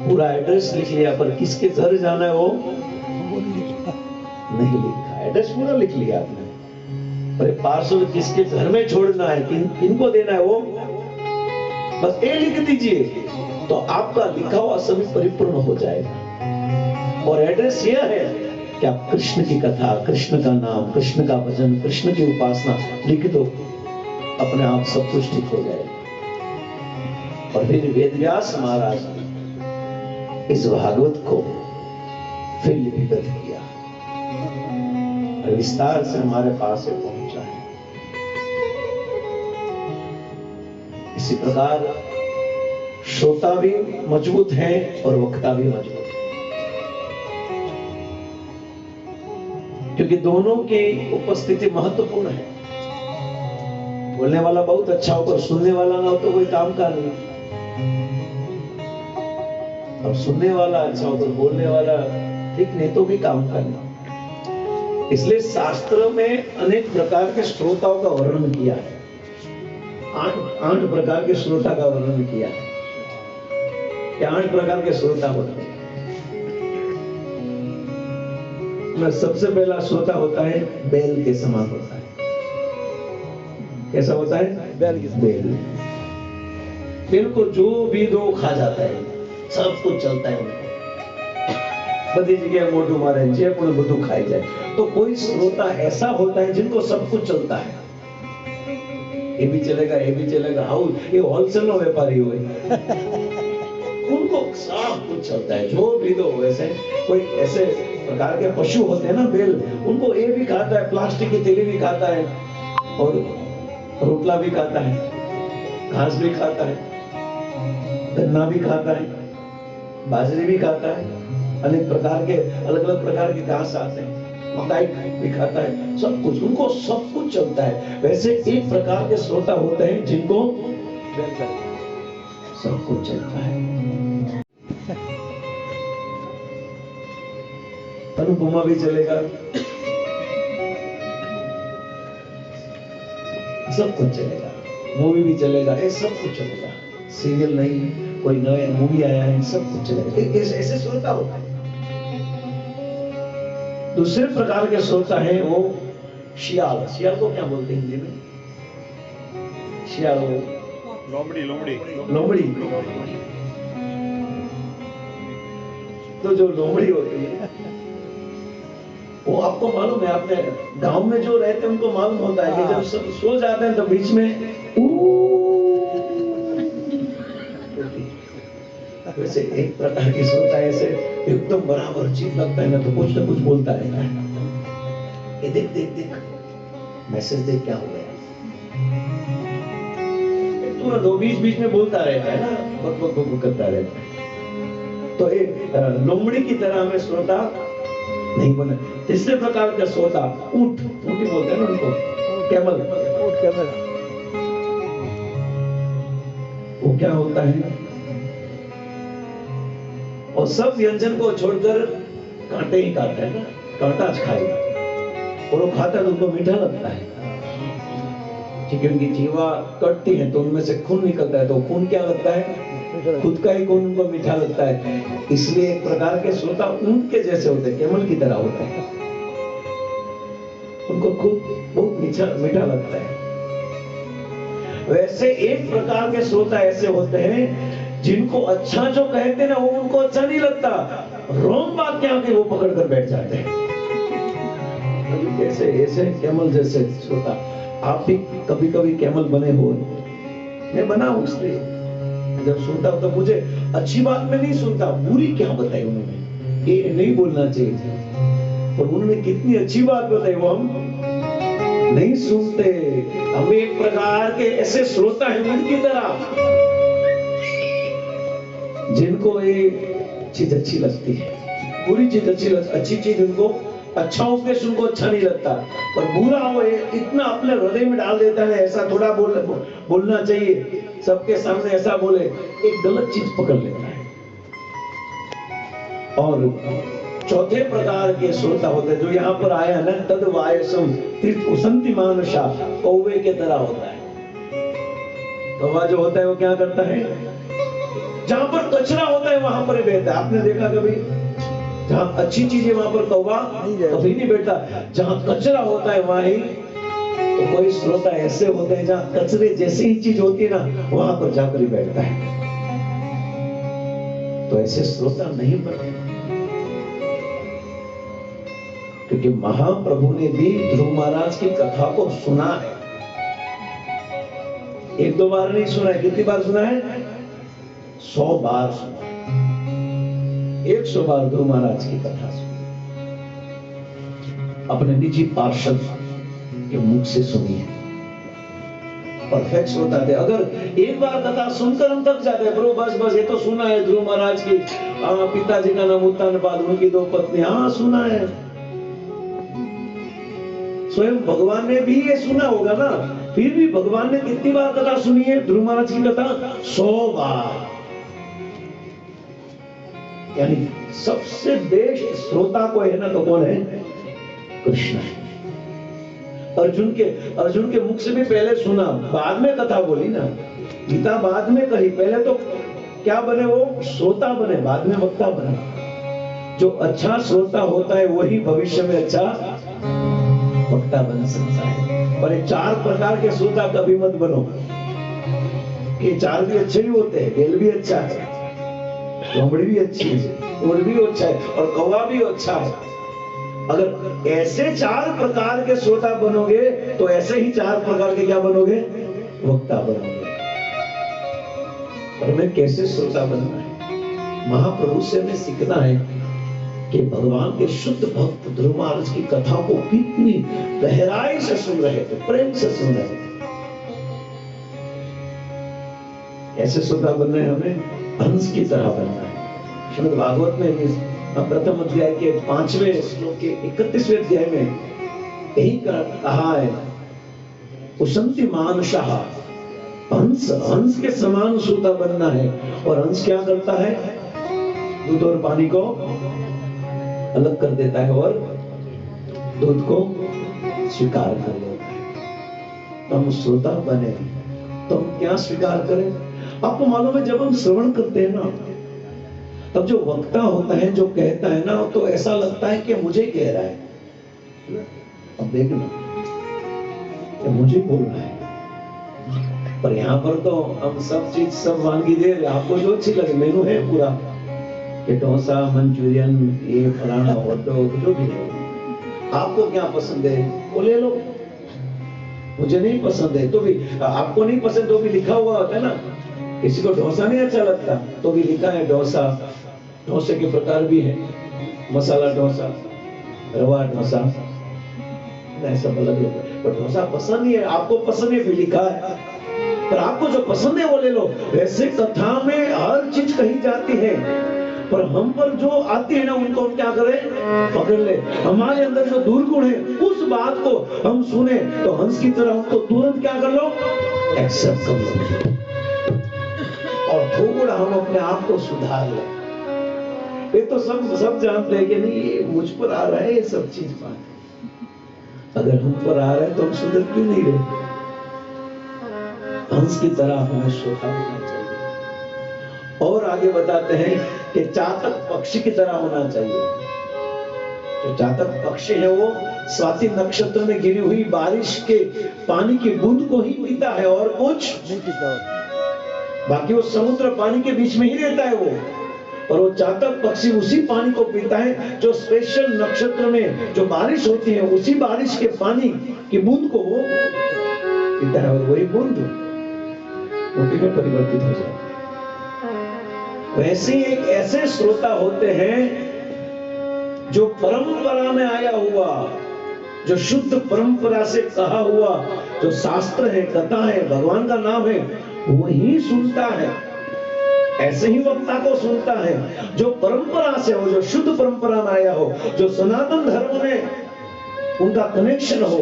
पूरा एड्रेस लिख लिया, पर किसके घर जाना है वो नहीं लिखा। एड्रेस पूरा लिख लिया आपने, पर पार्सल किसके घर में छोड़ना है, किनको देना है, वो बस ये लिख दीजिए, तो आपका लिखा हुआ सभी परिपूर्ण हो जाएगा। और एड्रेस यह है कि आप कृष्ण की कथा, कृष्ण का नाम, कृष्ण का भजन, कृष्ण की उपासना लिख दो, अपने आप सब कुछ ठीक हो जाएगा। और फिर वेदव्यास महाराज ने इस भागवत को फिर लिपिबद्ध किया और विस्तार से हमारे पास पहुंचा है। इसी प्रकार श्रोता भी मजबूत है और वक्ता भी मजबूत है, क्योंकि दोनों की उपस्थिति महत्वपूर्ण है। बोलने वाला बहुत अच्छा हो पर सुनने वाला ना हो तो कोई काम का नहीं, और सुनने वाला अच्छा हो तो बोलने वाला ठीक नहीं तो भी काम का नहीं। इसलिए शास्त्रों में अनेक प्रकार के श्रोताओं का वर्णन किया है। 8 प्रकार के श्रोता का वर्णन किया है। 8 प्रकार के श्रोता होते हैं। सबसे पहला श्रोता होता है बैल के समान होता है। कैसा होता है? बैल के समान। बैल को जो भी दो खा जाता है, सब कुछ चलता है उनको, बड़ी जगह मोटू मारे जे पण બધું खाई जाए। तो कोई श्रोता ऐसा होता है जिनको सब कुछ चलता है, ये भी चलेगा, ये भी चलेगा। हाउ ये होलसेल नो व्यापारी हुए, उनको सब कुछ चलता है, जो भी दो। वैसे कोई ऐसे प्रकार के पशु होते हैं ना बैल, उनको ये भी खाता है, प्लास्टिक की थैली भी खाता है, और रोटला भी खाता है, घास भी खाता है, गन्ना भी खाता है, बाजरी भी खाता है, अनेक प्रकार के अलग अलग प्रकार के घास आते हैं, मकाई भी खाता है, सब कुछ, उनको सब कुछ चलता है। वैसे एक प्रकार के श्रोता होते हैं जिनको सब कुछ चलता है। अनुपमा भी चलेगा, सब कुछ चलेगा, मूवी भी चलेगा, ये सब कुछ चलेगा। सीरियल नहीं, कोई नया मूवी आया है, सब कुछ चलेगा। ऐसे श्रोता होता है। दूसरे प्रकार के श्रोता है वो शियाल। शियाल को क्या बोलते हैं हिंदी में? शियाल लोमड़ी। लोमड़ी। तो जो लोमड़ी होती है वो आपको मालूम है, अपने गांव में जो रहते हैं उनको मालूम होता है कि जब सब सो जाते हैं तो बीच में वैसे एक प्रकार की श्रोता ऐसे एकदम बराबर चीज लगता है ना, तो कुछ ना कुछ बोलता रहता है। ये देख देख देख, मैसेज देख क्या हो गया, तुरंत दो बीच में बोलता रहता है ना, बक करता रहता है। तो एक लोमड़ी की तरह हमें श्रोता नहीं बने। तीसरे प्रकार का श्रोता ऊंट ही बोलते हैं ना उनको, कैमल। वो क्या होता है, और सब व्यंजन को छोड़कर कांटे ही खाता है ना, कांटा खाएगा, और वो खाता है तो उनको मीठा लगता है, क्योंकि उनकी जीवा कटती है तो उनमें से खून निकलता है, तो खून क्या लगता है, खुद का ही खून उनको मीठा लगता है। इसलिए एक प्रकार के श्रोता ऊंट के जैसे होते हैं, कैमल की तरह होते हैं, उनको खुद बहुत मीठा लगता है। वैसे एक प्रकार के श्रोता ऐसे होते हैं जिनको अच्छा जो कहते हैं ना वो उनको अच्छा नहीं लगता, रॉन्ग बात क्या कि वो पकड़ कर बैठ जाते हैं। ऐसे कैमल जैसे श्रोता आप भी कभी कभी कैमल बने हो, मैं बना हूं। इसलिए जब सुनता हूं तो मुझे अच्छी बात में नहीं सुनता, बुरी क्या बताई उन्होंने, ये नहीं बोलना चाहिए था, पर उन्होंने कितनी अच्छी बात बताई वो हम नहीं सुनते। हम एक प्रकार के ऐसे श्रोता हैं उनकी तरह, जिनको ये चीज अच्छी लगती है, बुरी चीज अच्छी लगती, अच्छी चीज उनको, अच्छा उपदेश उनको अच्छा नहीं लगता, पर बुरा हो इतना अपने हृदय में डाल देता है, ऐसा थोड़ा बोलना चाहिए, सबके सामने ऐसा बोले, एक गलत चीज पकड़ लेता है। और चौथे प्रकार के श्रोता होते हैं जो यहाँ पर आया ना, तद वायसम तीर्थुसंति मानुषा, कौवे के तरह होता है। कौवा जो होता है वो क्या करता है, जहां पर कचरा होता है वहां पर ही बैठता है। आपने देखा कभी, जहां अच्छी चीज है वहां पर कौवा कभी नहीं बैठता, जहां कचरा होता है वहां ही। तो कोई श्रोता ऐसे होते हैं जहां कचरे जैसी ही चीज होती है ना, वहां पर जाकर ही बैठता है। तो ऐसे श्रोता नहीं बने, क्योंकि महाप्रभु ने भी ध्रुव महाराज की कथा को सुना है, एक दो बार नहीं सुना है। कितनी बार सुना है? 100 बार सुना है। 100 बार ध्रुव महाराज की कथा सुनी, अपने निजी पार्षद के मुख से सुनी है। परफेक्ट श्रोता थे। अगर एक बार कथा सुनकर हम थक जाते हैं, प्रभु बस ये तो सुना है ध्रुव महाराज की, पिताजी का नाम उत्तानपाद, उनकी 2 पत्नी, हाँ सुना है। स्वयं भगवान ने भी ये सुना होगा ना, फिर भी भगवान ने कितनी बार कथा सुनी है ध्रुव महाराज की कथा? 100 बार। यानी सबसे बेस्ट श्रोता को है ना, तो कौन है? कृष्ण है। अर्जुन के मुख से भी पहले सुना, बाद में कथा बोली ना, गीता बाद में कही, पहले तो क्या बने वो? श्रोता बने, बाद में वक्ता बने। जो अच्छा श्रोता होता है वही भविष्य में अच्छा वक्ता बन सकता है। और ये 4 प्रकार के श्रोता कभी मत बनो। ये 4 भी अच्छे ही होते हैं, बेल भी अच्छा है, लोमड़ी भी अच्छी है, ऊँट भी अच्छा है, और कौवा भी अच्छा है। अगर ऐसे 4 प्रकार के श्रोता बनोगे तो ऐसे ही 4 प्रकार के क्या बनोगे? वक्ता बनोगे। पर हमें कैसे श्रोता बनना है? महाप्रभु से हमें सीखना है कि भगवान के शुद्ध भक्त ध्रुव महाराज की कथा को कितनी गहराई से सुन रहे थे, प्रेम से सुन रहे थे। ऐसे श्रोता बनना है, हमें हंस की तरह बनना है। श्रीमद् भागवत में प्रथम अध्याय के 5वें श्लोक के 31वें अध्याय में यही कहा है, उशंति मानुषः, हंस के समान श्रोता बनना है। और हंस क्या करता है? दूध और पानी को अलग कर देता है और दूध को स्वीकार कर लेता है। तो हम श्रोता बने, तो हम क्या स्वीकार करें? आपको मालूम है, जब हम श्रवण करते हैं ना, तब जो वक्ता होता है, जो कहता है ना, तो ऐसा लगता है कि मुझे कह रहा है। अब देखना, कि मुझे बोल रहा है। पर यहाँ पर तो हम सब चीज, सब वानगी दे रहे, आपको जो अच्छी लगे, मेनू है पूरा, कि डोसा, मंचूरियन, ये फलाना हॉट डॉग, जो भी है, आपको क्या पसंद है वो ले लो। मुझे नहीं पसंद है तो भी, आपको नहीं पसंद तो भी लिखा हुआ होता है ना। किसी को डोसा नहीं अच्छा लगता तो भी लिखा है डोसा। डोसे के प्रकार भी है, मसाला डोसा, रवा डोसा, ऐसा अलग अलग। पर डोसा पसंद नहीं है, आपको पसंद है, भी लिखा है। पर आपको जो पसंद है वो ले लो। वैसे कथा में हर चीज कही जाती है, पर हम पर जो आती है ना, उनको हम क्या करें? पकड़ ले। हमारे अंदर जो दुर्गुण है, उस बात को हम सुने तो हंस की तरह उनको तुरंत क्या कर लो? एक्सेप्ट कर लो, और थोड़ा हम अपने आप को सुधार लें। ये तो सब जानते हैं कि नहीं, ये मुझ पर आ रहा है, ये सब चीज बात। अगर हम पर आ रहा है तो हम सुधर क्यों नहीं रहे? हंस की तरह हमें श्रोता होना चाहिए। और आगे बताते हैं कि चातक पक्षी की तरह होना चाहिए। जो चातक पक्षी है वो स्वाति नक्षत्र में गिरी हुई बारिश के पानी की बूंद को ही पीता है और कुछ नहीं पीता। बाकी वो समुद्र पानी के बीच में ही रहता है वो, और वो चातक पक्षी उसी पानी को पीता है जो स्पेशल नक्षत्र में जो बारिश होती है, उसी बारिश के पानी की बूंद को वो पीता है, और वही बूंद मोती में परिवर्तित हो जाती है। वैसे एक ऐसे श्रोता होते हैं जो परंपरा में आया हुआ, जो शुद्ध परंपरा से कहा हुआ, जो शास्त्र है, कथा है, भगवान का नाम है, वही सुनता है। ऐसे ही वक्ता को सुनता है जो परंपरा से हो, जो शुद्ध परंपरा में आया हो, जो सनातन धर्म में उनका कनेक्शन हो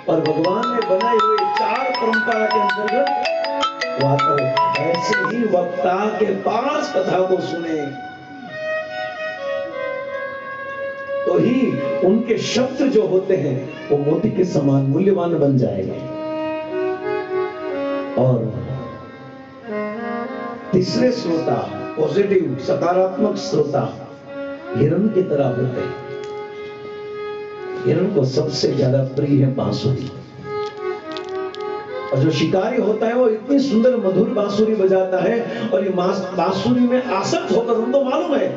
और भगवान ने बनाए हुए 4 परंपरा के अंतर्गत आता हो। ऐसे ही वक्ता के पास कथा को सुने तो ही उनके शब्द जो होते हैं वो मोती के समान मूल्यवान बन जाएंगे। और तीसरे श्रोता, पॉजिटिव सकारात्मक श्रोता हिरण की तरह होते हैं। हिरण को सबसे ज्यादा प्रिय है बांसुरी, और जो शिकारी होता है वो इतनी सुंदर मधुर बांसुरी बजाता है, और ये बांसुरी में आसक्त होकर, उनको मालूम है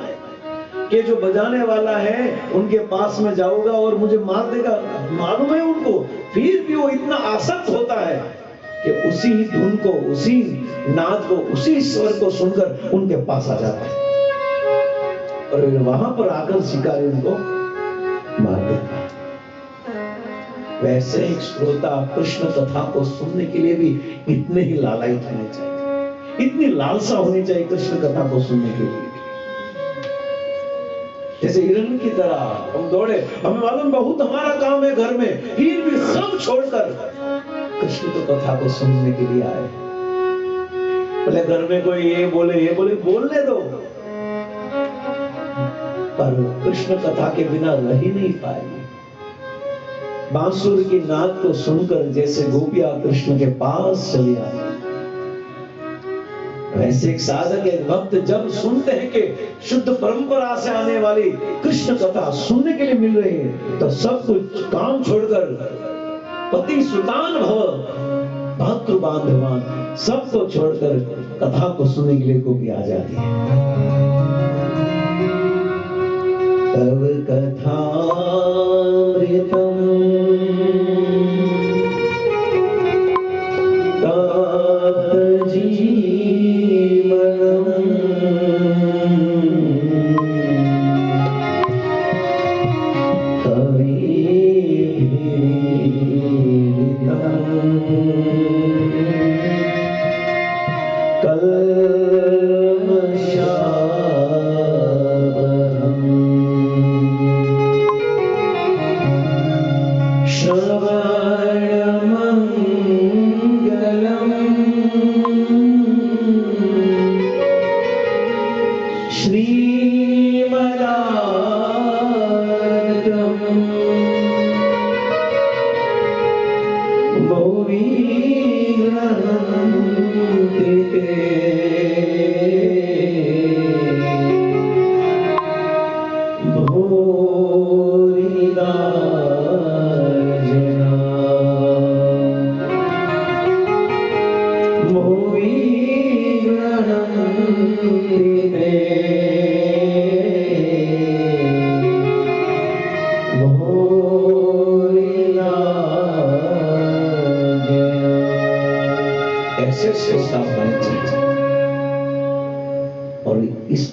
कि जो बजाने वाला है उनके पास में जाऊंगा और मुझे मार देगा, मालूम है उनको, फिर भी वो इतना आसक्त होता है कि उसी धुन को, उसी नाद को, उसी स्वर को सुनकर उनके पास आ जाता है, और वहां पर आकर शिकारी उनको मार देता है। वैसे एक श्रोता कृष्ण कथा को सुनने के लिए भी इतने ही लालायित होने चाहिए, इतनी लालसा होनी चाहिए कृष्ण कथा को सुनने के लिए। जैसे हिरण की तरह हम दौड़े, हमें मालूम बहुत हमारा काम है घर में, फिर भी सब छोड़कर कृष्ण की कथा को सुनने के लिए आए। बोले घर में कोई ये बोले बोलने दो, पर कृष्ण कथा के बिना रह ही नहीं पाएंगे। बांसुर की नाद को सुनकर जैसे गोपियां कृष्ण के पास चली आई, वैसे एक साधक, एक भक्त जब सुनते हैं कि शुद्ध परंपरा से आने वाली कृष्ण कथा सुनने के लिए मिल रही है, तो सब कुछ काम छोड़कर पति सुतान भव भातृ बांधवान सबको छोड़कर कथा को सुनने के लिए गोपी आ जाती है। तब कथामृतम तात जीवनम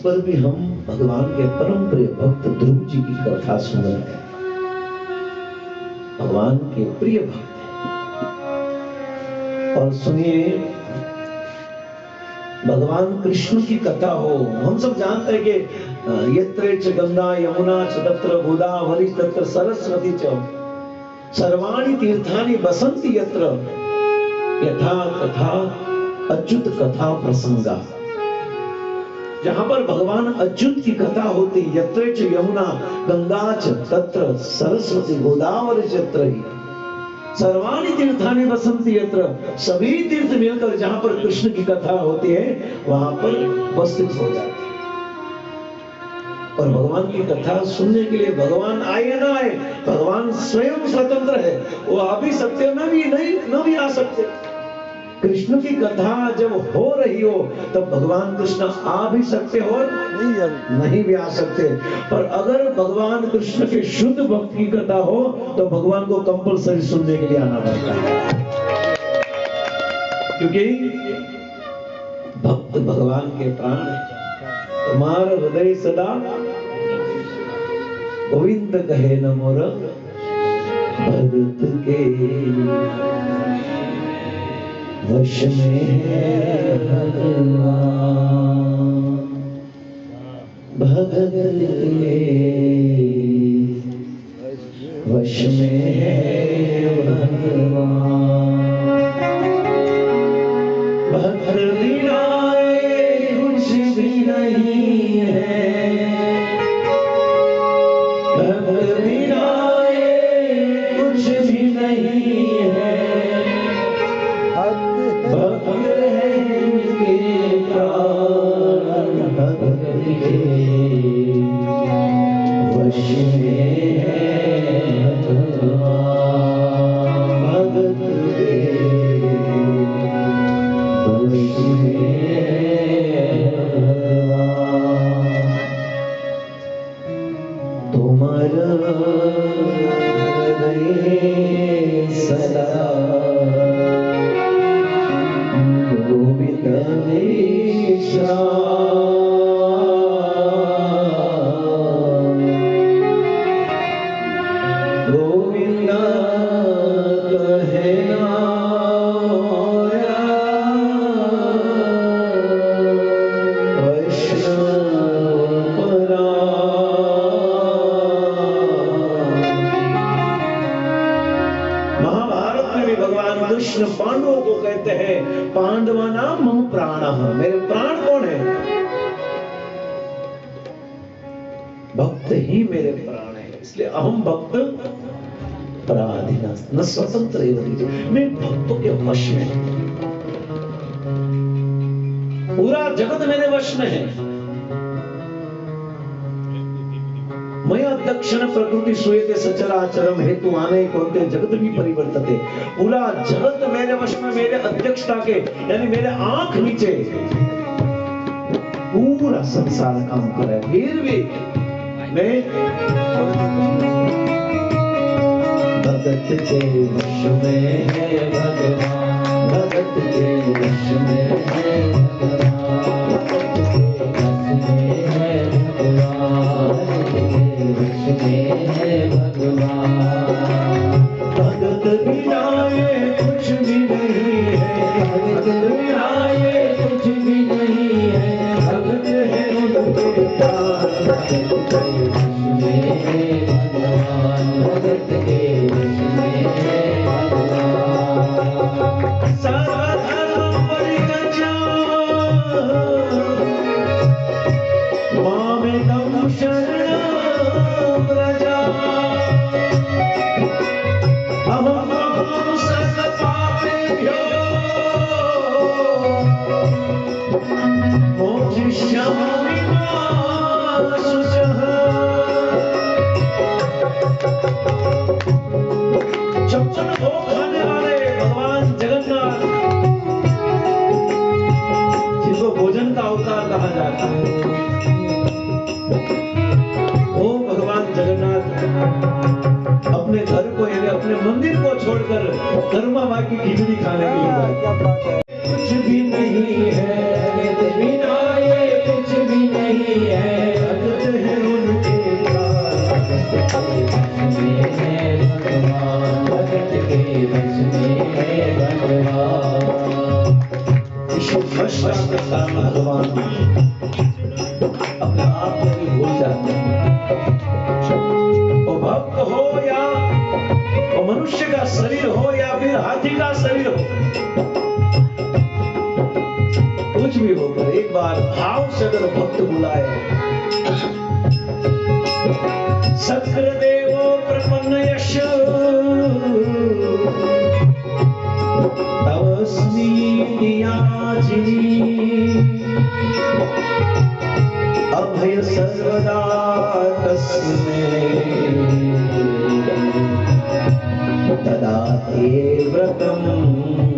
पर भी हम भगवान के परम प्रिय भक्त ध्रुव जी की कथा सुन रहे हैं। भगवान के प्रिय भक्त हैं। और सुनिए, भगवान कृष्ण की कथा हो, हम सब जानते हैं कि यत्र च गंगा यमुना च तत्र गोदावरी तत्र सरस्वती च सर्वाणि तीर्थानि बसन्ति यत्र यथा कथा अच्युत कथा प्रसंगा। जहां पर भगवान अच्युत की कथा होती, यत्र च यमुना गंगा च तत्र सरस्वती गोदावरी चत्र ही सर्वाणि तीर्थानि बसन्ति यत्र, सभी तीर्थ मिलकर जहां पर कृष्ण की कथा होती है वहां पर उपस्थित हो जाते हैं। और भगवान की कथा सुनने के लिए भगवान आए ना आए, भगवान स्वयं स्वतंत्र है, वो आ भी सकते न भी आ सकते। कृष्ण की कथा जब हो रही हो तब भगवान कृष्ण आ भी सकते हो, नहीं भी आ सकते। पर अगर भगवान कृष्ण के शुद्ध भक्त की कथा हो तो भगवान को कंपलसरी सुनने के लिए आना पड़ता है, क्योंकि भक्त भगवान के प्राण है। तुम्हारा हृदय सदा गोविंद कहे न मोर भगत के वश में है भगवान। भगत के वश में है भगवान। भक्त बिना कुछ भी नहीं है, भक्त बिना कुछ भी नहीं है। भक्त है इनके प्राण, भक्त के वश में है भगवान। भक्त के वश में है भगवान। तुम्हारा हृदय सदा गोविंद विश्राम। गोविंद कहना वैष्णव परा। महाभारत में भी भगवान कृष्ण पांडवों को कहते हैं पांडवानां मम प्राणः, मेरे प्राण कौन है? भक्त ही मेरे प्राण है। इसलिए अहम भक्त पराधीन न स्वतंत्र एवं, मैं भक्तों के वश में हूं। पूरा जगत मेरे वश में है। मया दक्षिण प्रकृति श्रूयते सचराचरम हेतु आने कोते जगत भी परिवर्तते। पूरा जगत मेरे वश में, मेरे अध्यक्षता के, यानी मेरे आंख नीचे पूरा संसार काम करे। फिर भी मैं भगत के वश में है भगवान, भगत के वश में है भगवान, वश में है भगवान। भगत बिना ये कुछ भी नहीं है, भगत बिना ये कुछ भी नहीं है। भगत है उनके प्राण, भगत के वश में है भगवान, भगत के वश में है भगवान। सर्वधर्म परित्यज्य मामेकं शरणं व्रज। अहं सर्वपापेभ्यो मोक्षयिष्यामि मा शुचः। छप्पन भोग खाने वाले भगवान जगन्नाथ, जिसको भोजन का अवतार कहा जाता है, वो भगवान जगन्नाथ अपने घर को, यानी अपने मंदिर को छोड़कर कर्मा बाकी खिचड़ी खाने के लिए कुछ भी नहीं है। भगत बिना ये कुछ भी नहीं है। भगत है उनके प्राण, भगत के वश में है भगवान, भगत के वश में है भगवान। विश्व भ्रष्टा करता भगवान अपने आप को भी भूल जाते हैं। वो भक्त हो या वो मनुष्य का शरीर हो या फिर हाथी का शरीर हो, कुछ भी होकर एक बार भाव से अगर भक्त बुलाए, सक्र प्रपन्न यश तवस्मी याचिनी। अभय सर्वदा तस्मै तदा ते व्रतम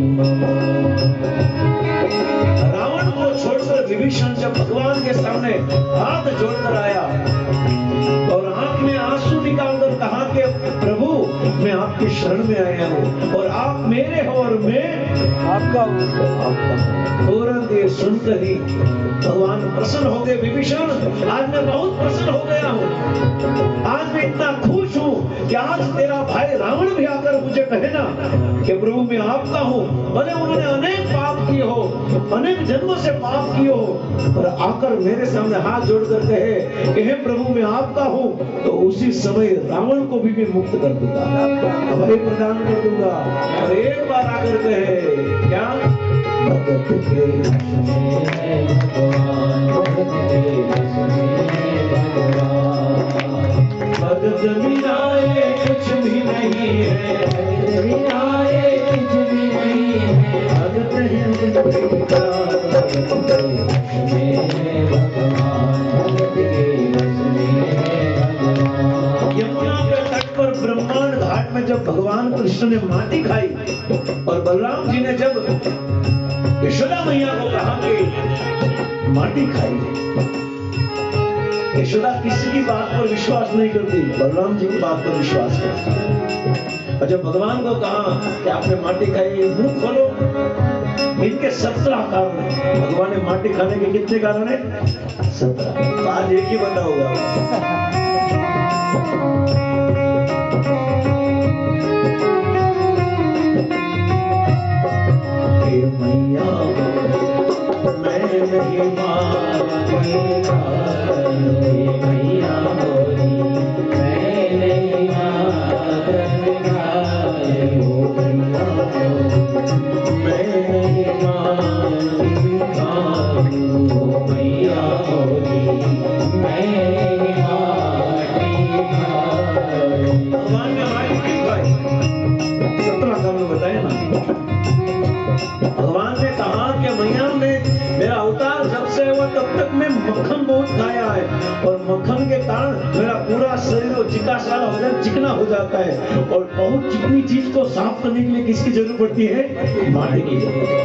मम। रावण को छोड़कर विभीषण जब भगवान के सामने हाथ जोड़कर आया और आंख में आंसू निकालकर कहा कि प्रभु मैं आपके शरण में आया हूँ और आप मेरे हो और मैं आपका हूँ। आपका। तुरंत ये सुनकर ही भगवान प्रसन्न हो गए। विभीषण, आज मैं बहुत प्रसन्न हो गया हूँ। आज मैं इतना खुश हूँ कि आज तेरा भाई रावण भी आकर मुझे कहे ना कि प्रभु मैं आपका हूँ। भले उन्होंने अनेक पाप किए हो, अनेक जन्मों से पाप किए हो, पर आकर मेरे सामने हाथ जोड़कर कहे कि हे प्रभु मैं आपका हूँ, तो उसी समय रावण को भी मैं मुक्त कर दूंगा, अभय प्रदान कर दूंगा। और एक बार आकर कहे क्या, भगत के भगत बिनाए कुछ भी नहीं है, भगत बिनाए कुछ भी नहीं है, भगत है भगवान, भगत के यमुना के तट पर ब्रह्मांड घाट में जब भगवान कृष्ण ने माटी खाई और बलराम जी ने जब यशोदा मैया को कहा कि माटी खाई, यशोदा किसी की बात पर विश्वास नहीं करती, बलराम जी की बात पर विश्वास करती। और जब भगवान को कहा कि आपने माटी खाई, मुंह खोलो, इनके 17 कारण है। भगवान ने माटी खाने के कितने कारण है? 17। आज एक ही बंदा होगा। मैया मैं नहीं मानती, मैया मोरी मैं नहीं मानती, मैं नहीं मानती, मैया मोरी मैं नहीं मानती। भगवान ने हमारी की भाई 17 काम बताए ना। भगवान ने कहा कि मैया ने मेरा अवतार जब से हुआ तब तक मैं मक्खन बहुत खाया है, और मक्खन के कारण मेरा पूरा शरीर चिकास वाला हो जाता, चिकना हो जाता है, और बहुत चिकनी चीज को साफ करने के लिए किसकी जरूरत पड़ती है? माटी की जरूरत है।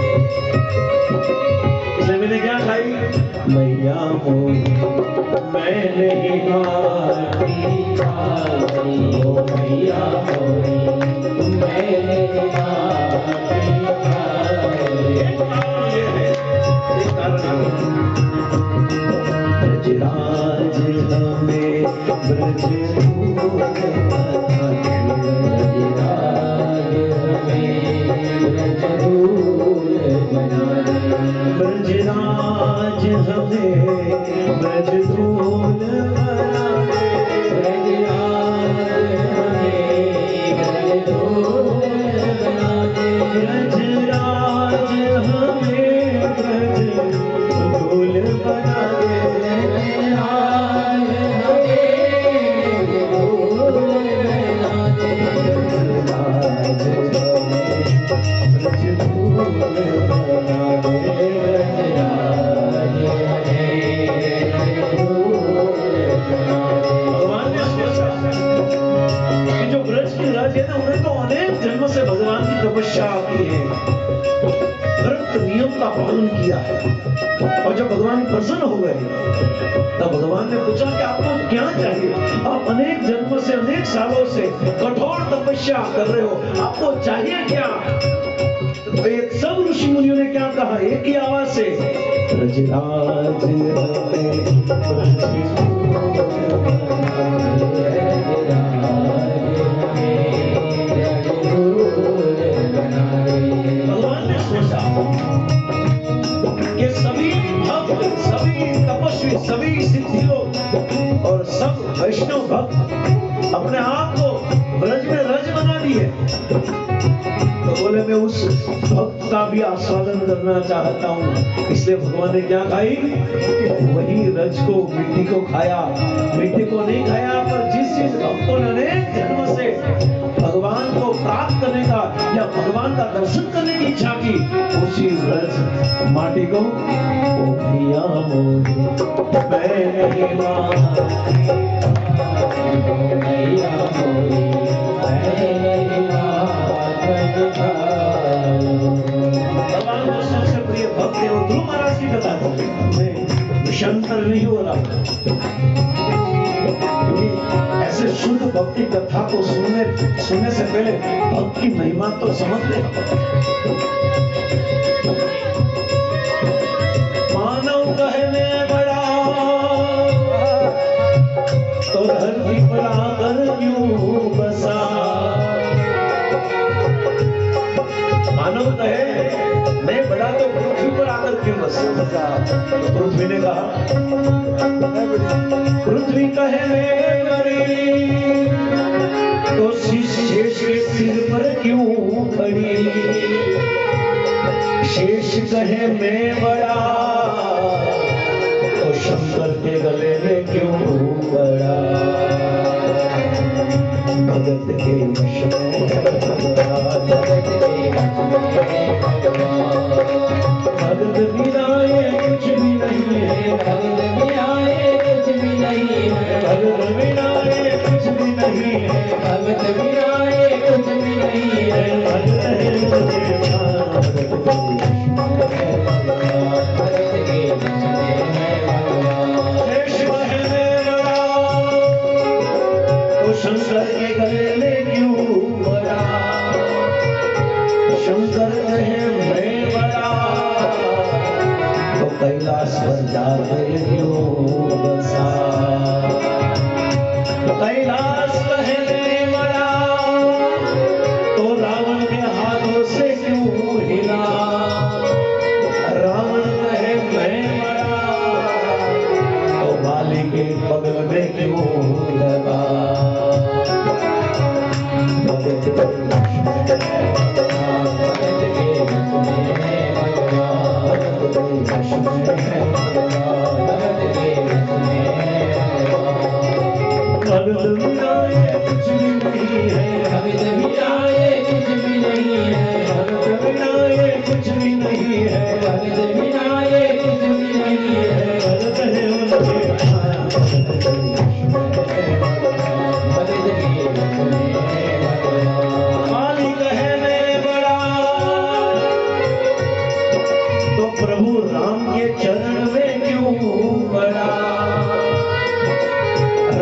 इसलिए मैंने क्या खाई? मैया मोरी मैं नहीं मानती, मैया मोरी मैं नहीं मानती। ब्रजराज हमें ब्रज ब्रजराज हमें ब्रज धूल बना दे, ब्रजराज हमें ब्रज धूल बना दे, तपस्या की है, व्रत नियम का पालन किया है। और जब भगवान प्रसन्न हो गए तब भगवान ने पूछा कि आपको क्या चाहिए? आप अनेक जन्मों से, अनेक सालों से कठोर तपस्या कर रहे हो, आपको चाहिए क्या? तो एक सब ऋषि मुनियों ने क्या कहा एक ही आवाज से, ब्रजराज भगवान ने सोचा कि सभी भक्त, सभी तपस्वी, सभी सिद्धियों और सब वैष्णव भक्त अपने आप को ब्रज में रज बना लिए, तो बोले मैं उस भक्त का भी आस्वादन करना चाहता हूँ। इसलिए भगवान ने क्या खाई? वही रज को, मिट्टी को खाया। मिट्टी को नहीं खाया, पर जिस भक्तों ने अनेक जन्म से भगवान को प्राप्त करने का या भगवान का दर्शन करने की इच्छा की, उसी रज माटी को मैया मोरी मैं नहीं मानती, मैया मोरी मैं नहीं मानती। भगवान को सबसे प्रिय भक्त है वो ध्रुव महाराज की कथा, विषयांतर नहीं हो रहा। क्योंकि ऐसे शुद्ध भक्ति कथा को सुनने से पहले भक्त की महिमा तो समझ ले। मानव कहने बड़ा तो धरती पर आकर क्यों बसा। मानव कहे मैं बड़ा तो पृथ्वी पर आकर क्यों बसा। तो पृथ्वी ने कहा, पृथ्वी कहे मैं बड़ी तो शेष के सिर पर क्यों खड़ी। शेष कहे मैं बड़ा तो शंकर के गले में क्यों बड़ा। भगत के वश में भगत बिना ये कुछ भी नहीं है। भगत बिना ये कुछ भी नहीं है। भगत बिना ये कुछ भी नहीं है। भगत बिना ये कुछ भी नहीं है। भगत है शंकर के गले में क्यों बड़ा। शंकर कहे मैं बड़ा तो कैलाश पर जाकर क्यों बसा। कैलाश कहे मैं बड़ा तो रावण के हाथों से क्यों हिला। रावण कहे मैं बड़ा तो बाली के बगल में क्यों लगा। भगत के बिना ये कुछ भी नहीं है। भगत बिना ये कुछ भी नहीं है। भगत बिना ये कुछ भी नहीं है। भगत बिना ये कुछ भी नहीं है। भगत है उनके मालिक है मैं बड़ा तो प्रभु राम के चरण में क्यों बड़ा।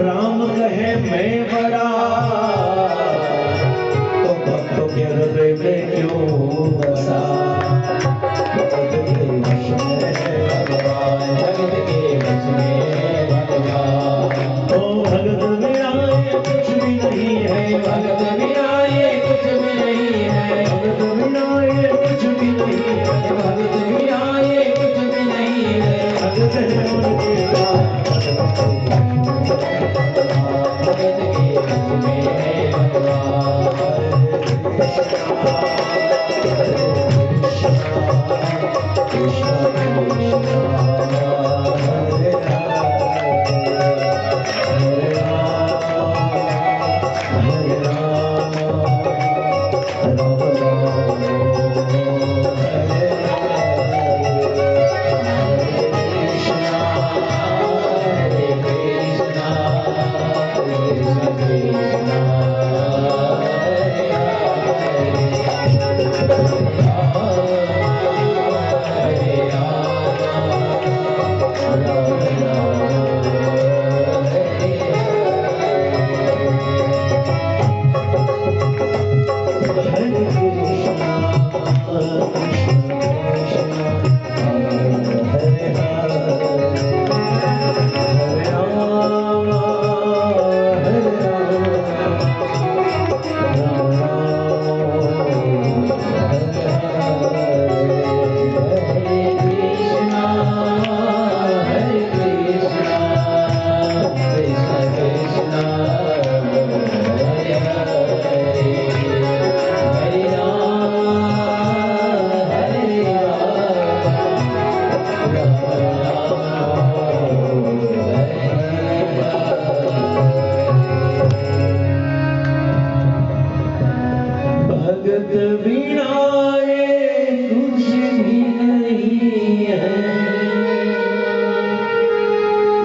राम कहे मैं बड़ा तो भक्तों के हृदय में क्यों बसा। भगत के वश में भगवान। भगत के वश में भगवान। ओ भगत बिना ये कुछ भी नहीं है। भगत बिना ये कुछ भी नहीं है। भगत बिना ये कुछ भी नहीं है। भगत बिना ये कुछ भी नहीं है। भगत है उनके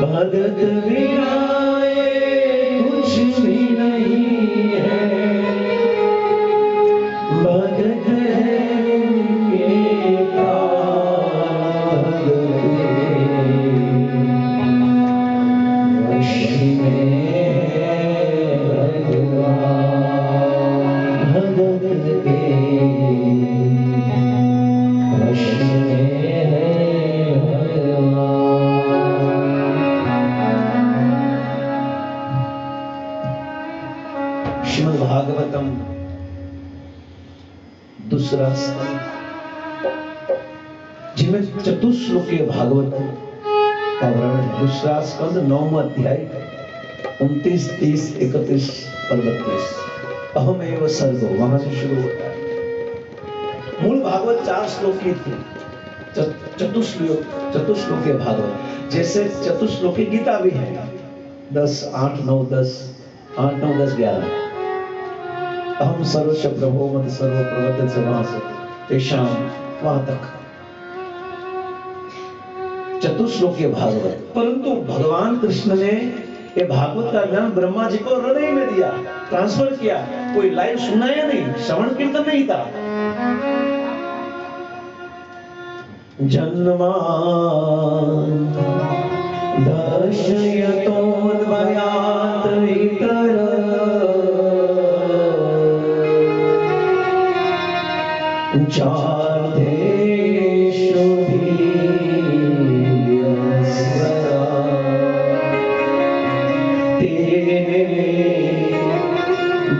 भगत बिना ये कुछ भी नहीं है। भगत है ये प्राण वश में। भागवतम दूसरा स्कंद, जिसमें चतुश्लोकीय भागवत का वर्णन। दूसरा स्कंद 9वां अध्याय 29, 30, 31 और 32। अहम एव सर्गो, वहां से शुरू होता है। मूल भागवत 4 श्लोक की थी, चतुश्लोकीय भागवत। जैसे चतुश्लोकी गीता भी है, 10, 8, 9, 10, 8, 9, 10, 11। अहम सर्वश प्रभो मद सर्व प्रवर्तन समास तेषाम, वहां तक चतुश्लोकीय भागवत। परंतु भगवान कृष्ण ने ये भागवत का ज्ञान ब्रह्मा जी को हृदय में दिया, ट्रांसफर किया। कोई लाइव सुनाया नहीं, श्रवण कीर्तन नहीं था। जन्मान् दर्शयतोऽन्वयात् इतर चार्धेषु धीयस्वरा तेने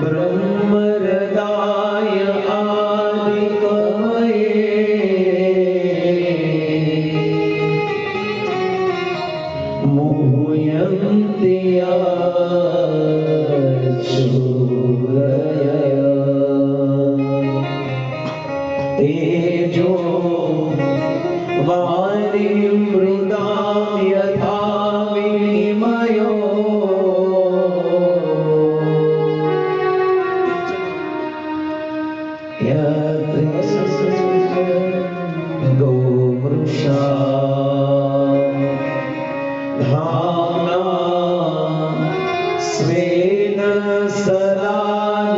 ब्रह्महृदाय आदिकवये मुह्यन्ति चूरया तेजो वारिमृदां यथा विनिमयो गोमृषा धाम्ना स्वेन सदा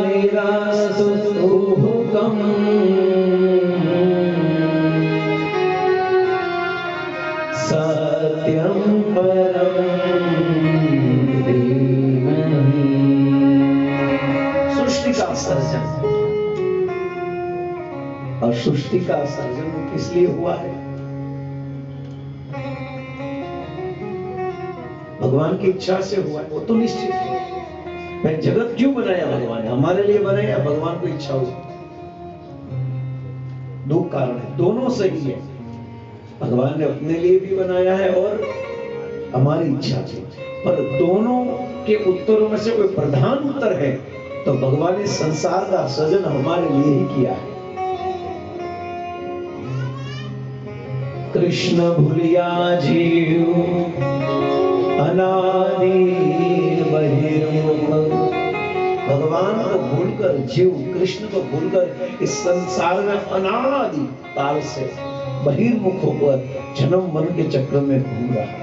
निरस्तुहुकम् सत्यं परं धीमहि। सृष्टि का सर्जन, और सृष्टि का सर्जन किस लिए हुआ है? भगवान की इच्छा से हुआ है, वो तो निश्चित है। मैं जगत क्यों बनाया? भगवान ने हमारे लिए बनाया, भगवान को इच्छा हुई। दो कारण है, दोनों सही है। भगवान ने अपने लिए भी बनाया है और हमारी इच्छा से, पर दोनों के उत्तरों में से कोई प्रधान उत्तर है तो भगवान ने संसार का सृजन हमारे लिए ही किया है। कृष्ण भूलिया जीव अनादि बहिर्मुख, भगवान को भूलकर जीव, कृष्ण को भूलकर इस संसार में अनादि काल से बहिर्मुख होकर जन्म मरण के चक्र में घूम रहा है।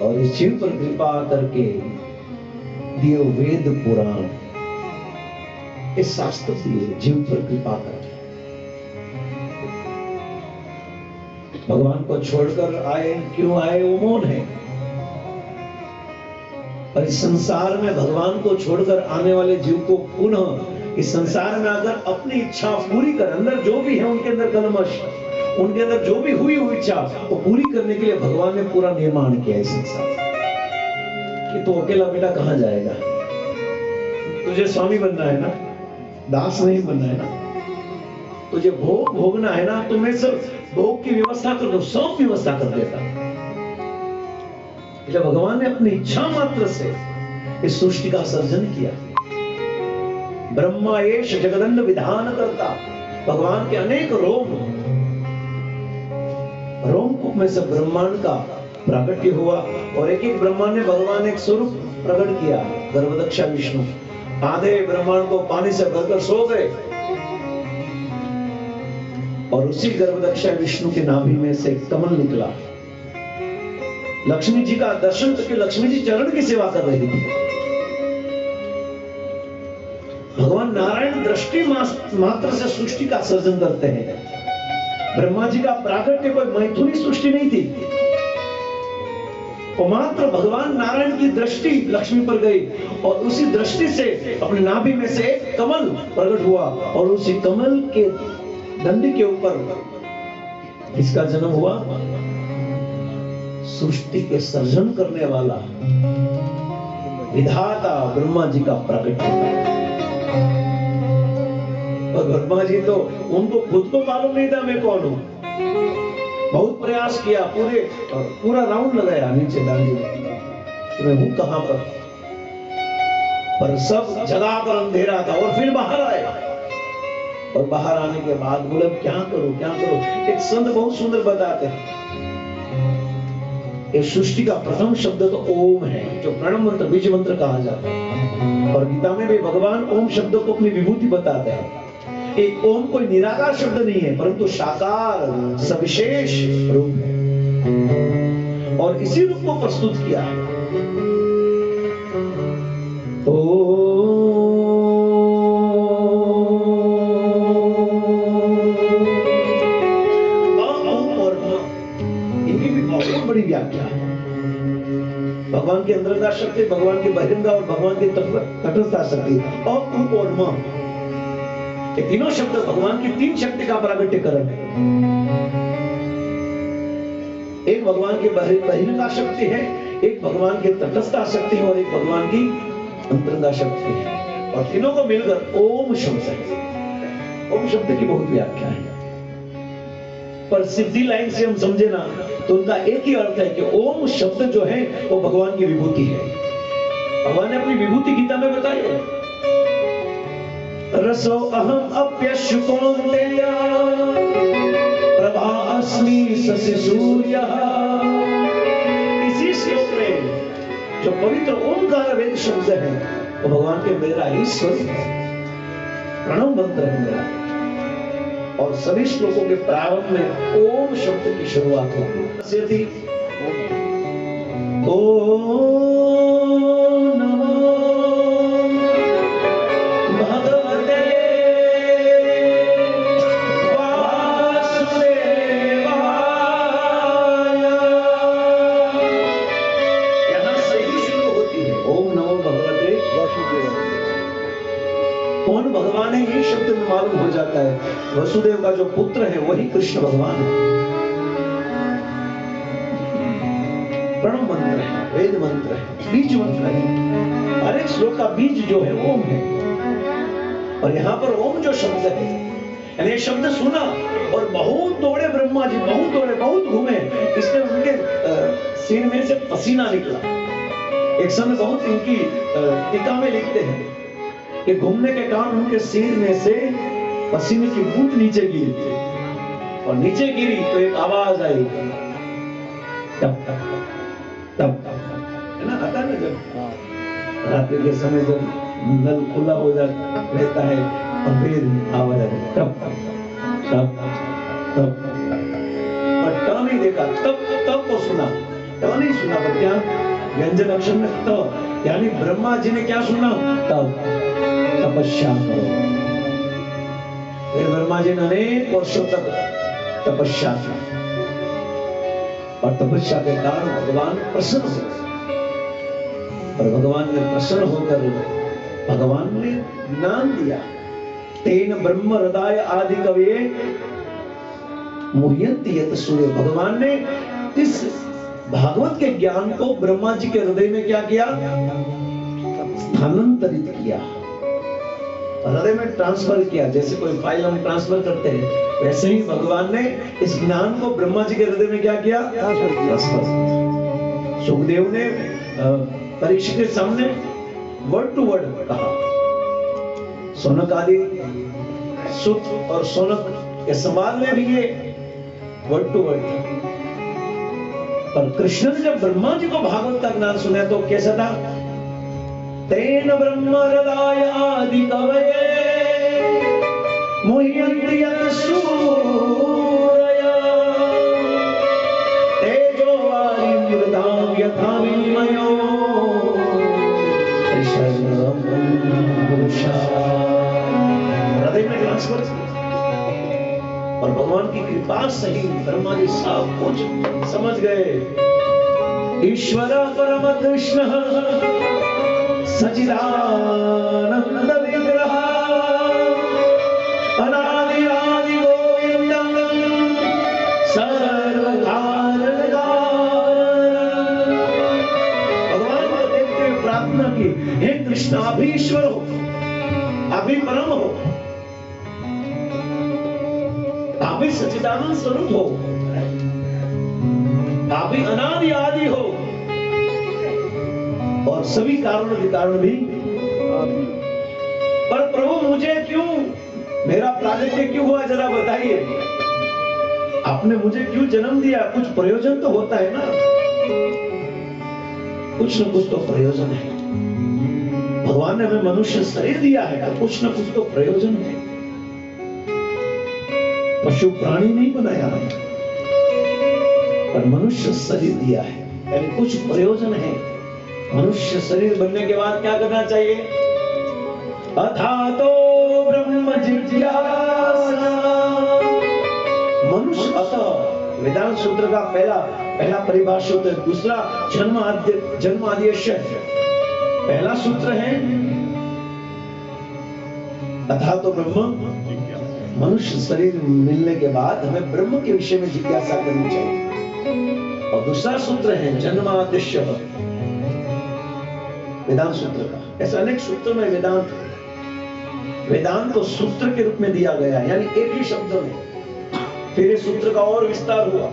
और इस जीव पर कृपा करके दिए वेद पुराण, इस शास्त्र दिए जीव पर कृपा करके। भगवान को छोड़कर आए, क्यों आए? वो मौन है। और इस संसार में भगवान को छोड़कर आने वाले जीव को पुनः इस संसार में अगर अपनी इच्छा पूरी कर, अंदर जो भी है उनके अंदर कलमश, उनके अंदर जो भी हुई इच्छा वो पूरी करने के लिए भगवान ने पूरा निर्माण किया है संसार। कि तो अकेला बेटा कहां जाएगा? तुझे स्वामी बनना है ना, दास नहीं बनना है ना। तुझे भोग भोगना है ना, तो मैं सब भोग की व्यवस्था कर दो, सब व्यवस्था कर देता। इसलिए भगवान ने अपनी इच्छा मात्र से इस सृष्टि का सर्जन किया। ब्रह्मा एष जगदंड विधान करता, भगवान के अनेक रोमकूप में से ब्रह्मांड का प्राकट्य हुआ और एक एक ब्रह्मांड ने भगवान एक स्वरूप प्रकट किया। गर्भदक्षा विष्णु आधे ब्रह्मांड को पानी से भरकर सो गए और उसी गर्भदक्षा विष्णु के नाभि में से कमल निकला। लक्ष्मी जी का दर्शन करके लक्ष्मी जी चरण की सेवा कर रही थी। भगवान नारायण दृष्टि मात्र से सृष्टि का सर्जन करते हैं। ब्रह्मा जी का प्राकट्य कोई मैथुनी सृष्टि नहीं थी, वो मात्र भगवान नारायण की दृष्टि लक्ष्मी पर गई और उसी दृष्टि से अपने नाभि में से एक कमल प्रकट हुआ और उसी कमल के दंड के ऊपर इसका जन्म हुआ। सृष्टि के सर्जन करने वाला विधाता ब्रह्मा जी का प्रकट होता है। और ब्रह्मा जी तो उनको खुद को मालूम नहीं था मैं कौन हूं। बहुत प्रयास किया, पूरा राउंड लगाया नीचे दांडी में, मैं हूं कहां पर सब जगह पर अंधेरा था। और फिर बाहर आए, और बाहर आने के बाद बोले क्या करूं क्या करूं। एक संत बहुत सुंदर बताते हैं, ये सृष्टि का प्रथम शब्द तो ओम है, जो प्रणव मंत्र बीज मंत्र कहा जाता है। और गीता में भी भगवान ओम शब्द को अपनी विभूति बताते हैं। एक ओम कोई निराकार शब्द नहीं है, परंतु साकार सविशेष रूप है, और इसी रूप को प्रस्तुत किया है। बड़ी व्याख्या है। भगवान की अंतरंगा शक्ति, भगवान की बहिरंगा और भगवान की तटस्था शक्ति, और म, ये तीनों शब्द भगवान की तीन शक्ति का प्रागट्यकरण है। एक भगवान की बहिरंगा शक्ति है, एक भगवान की तटस्था शक्ति है, और एक भगवान की अंतरंगा शक्ति है, और तीनों को मिलकर ओम शब्द है। ओम शब्द की बहुत व्याख्या है, पर सीधी लाइन से हम समझे ना तो उनका एक ही अर्थ है कि ओम शब्द जो है वो भगवान की विभूति है। भगवान ने अपनी विभूति गीता में बताई है, रसो अहम अप्यश्य कौन्तेय प्रभा अस्मि शशि सूर्यः। इसी श्लोक में जो पवित्र ओमकार वेद शब्द है वो भगवान के मेरा ही स्वरूप है, प्रणव मंत्र है मेरा। और सभी श्लोकों के प्रारंभ में ओम शब्द की शुरुआत होती है। ओम नमो भगवते वासुदेवाय। यहां से ही शुरू होती है ओम नमो भगवते वासुदेवाय। कौन भगवान है ये शब्द में मालूम हो जाता है। वसुदेव का जो पुत्र है वही कृष्ण भगवान है। प्रणव मंत्र है, वेद मंत्र है, बीज मंत्र है। हर एक श्लोक का बीज जो है ओम है। और यहाँ पर ओम जो शब्द है, यानी शब्द सुना और बहुत दौड़े ब्रह्मा जी, बहुत दौड़े, बहुत घूमे, इसमें उनके सीने में से पसीना निकला। एक समय बहुत इनकी टीका में लिखते हैं कि घूमने के कारण उनके सिर में से पसीने की बूंद नीचे गिरी, और नीचे गिरी तो एक आवाज आई, टप टप टप टप, है ना, आता है ना जब रात्रि के समय जब नल खुला हो जाता रहता है और फिर आवाज आती है टप टप टप टप। और ट नहीं देखा, तब तब को सुना, ट नहीं सुना, पर क्या व्यंजन अक्षर में त, यानी ब्रह्मा जी ने क्या सुना, तब तपस्या करो। फिर ब्रह्मा जी ने अनेक वर्षों तक तपस्या की, और तपस्या के कारण भगवान प्रसन्न हुए। और भगवान ने प्रसन्न होकर भगवान ने ज्ञान दिया। तेन ब्रह्म हृदय आदि कवये मुह्यन्ति यत् सूर्य। भगवान ने इस भागवत के ज्ञान को ब्रह्मा जी के हृदय में क्या किया, स्थानांतरित किया, हृदय में ट्रांसफर किया। जैसे कोई फाइल हम ट्रांसफर करते हैं, वैसे ही भगवान ने इस ज्ञान को ब्रह्मा जी के हृदय में क्या किया, ट्रांसफर। सुखदेव ने परीक्षित के सामने वर्ड टू वर्ड कहा। सोनक आदि सुत और सोनक के संवाद में भी ये वर्ड टू वर्ड। पर कृष्ण ने जब ब्रह्मा जी को भागवत का ज्ञान सुना तो कैसा था, तेन ब्रह्म हृदय आदि कवये मुह्यन्ति यत् सूरया तेजो वारिमृतां यथा विनिमयो ऋषभं पुरुषा। हृदय में ट्रांसफर किया, और भगवान की कृपा से ही ब्रह्मा जी सब कुछ समझ गए। ईश्वर परम कृष्ण सच्चिदानंद विग्रह अनादि आदि गोविंदं सर्वकारण कारण। भगवान को देखते हुए प्रार्थना की, कृष्ण आप ही ईश्वर हो, आप ही परम हो, आप ही सच्चिदानंद स्वरूप हो, आप ही अनादि आदि हो, और सभी कारणों के कारण भी। पर प्रभु मुझे क्यों, मेरा प्रागट्य क्यों हुआ, जरा बताइए। आपने मुझे क्यों जन्म दिया? कुछ प्रयोजन तो होता है ना, कुछ न कुछ तो प्रयोजन है। भगवान ने हमें मनुष्य शरीर दिया है तो कुछ न कुछ तो प्रयोजन है। पशु प्राणी नहीं बनाया है, पर मनुष्य शरीर दिया है, यानी कुछ प्रयोजन है। मनुष्य शरीर बनने के बाद क्या करना चाहिए? अथातो ब्रह्म जिज्ञासा। मनुष्य अतः वेदांत सूत्र का पहला परिभाषित है, दूसरा जन्म आद्यस्य है। पहला सूत्र है अथातो ब्रह्म, मनुष्य शरीर मिलने के बाद हमें ब्रह्म के विषय में जिज्ञासा करनी चाहिए। और दूसरा सूत्र है जन्माद्यस्य, वेदांत सूत्र का। ऐसे अनेक सूत्रों में वेदांत को सूत्र के रूप में दिया गया है, यानी एक ही शब्द में। फिर इस सूत्र का और विस्तार हुआ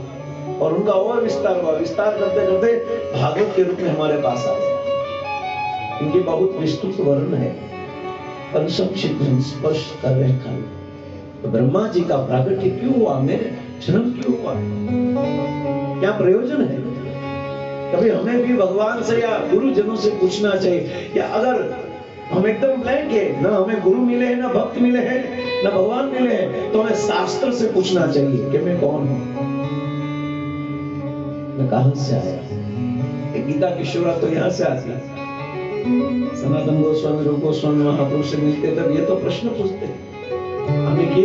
और उनका और विस्तार हुआ, विस्तार करते करते भागवत के रूप में हमारे पास आ गया। इनकी बहुत विस्तृत वर्णन है, संक्षिप्त स्पर्श कर रहे हैं। तो ब्रह्मा जी का प्रागट्य क्यों हुआ, मेरे जन्म क्यों हुआ, क्या प्रयोजन है? कभी हमें भी भगवान से या गुरुजनों से पूछना चाहिए। या अगर हम एकदम ब्लैंक है, ना हमें गुरु मिले हैं, ना भक्त मिले हैं, ना भगवान मिले हैं, तो हमें शास्त्र से पूछना चाहिए कि मैं कौन हूं, मैं कहां से आया। गीता की शुरुआत तो यहां से आती है। सनातन गोस्वामी, रूप गोस्वामी महापुरुष से मिलते तब ये तो प्रश्न पूछते हमें कि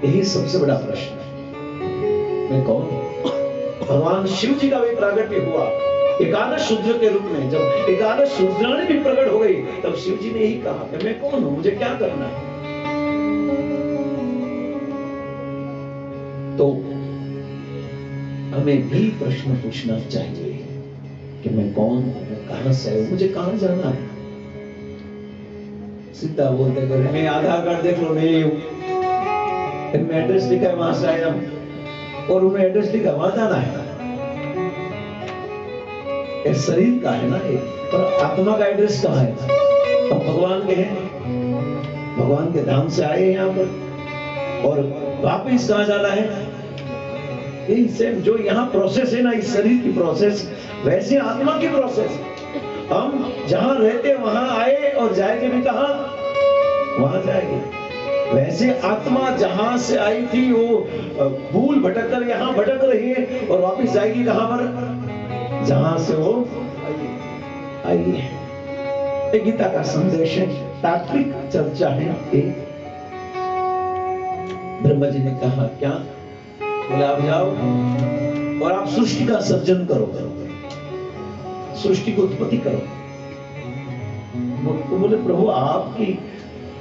यही सबसे बड़ा प्रश्न है, मैं कौन? भगवान शिव जी का भी प्रागट्य हुआ एकादश शूद्र के रूप में। जब एकादश शूद्राणी भी प्रकट हो गई तब शिव जी ने यही कहा कि मैं कौन हूं, मुझे क्या करना है। तो हमें भी प्रश्न पूछना चाहिए कि मैं कौन हूं, मैं कहां से आया, मुझे कहां जाना है। सीधा बोलते कर मैं आधार कार्ड देख लो, मैं एड्रेस लिखा है वहां से आया हूं, और उन्हें एड्रेस लिखा वहां जाना है। ये शरीर का है ना ये, पर आत्मा का एड्रेस कहाँ है? तो भगवान के हैं, भगवान के धाम से आए यहाँ पर, और वापिस कहाँ जाना है? यही सेम जो यहाँ प्रोसेस है ना, इस शरीर की प्रोसेस, वैसे आत्मा की प्रोसेस। हम जहां रहते वहां आए और जाएंगे भी कहां? वहां जाएंगे। वैसे आत्मा जहां से आई थी वो भूल भटक कर यहाँ भटक रही है और वापिस जाएगी कहां पर? जहां से वो आई है। गीता का संदेश है, तात्विक चर्चा है। ब्रह्मा जी ने कहा क्या? बोले आप जाओ और आप सृष्टि का सर्जन करो, सृष्टि को उत्पत्ति करो। तो बोले प्रभु आपकी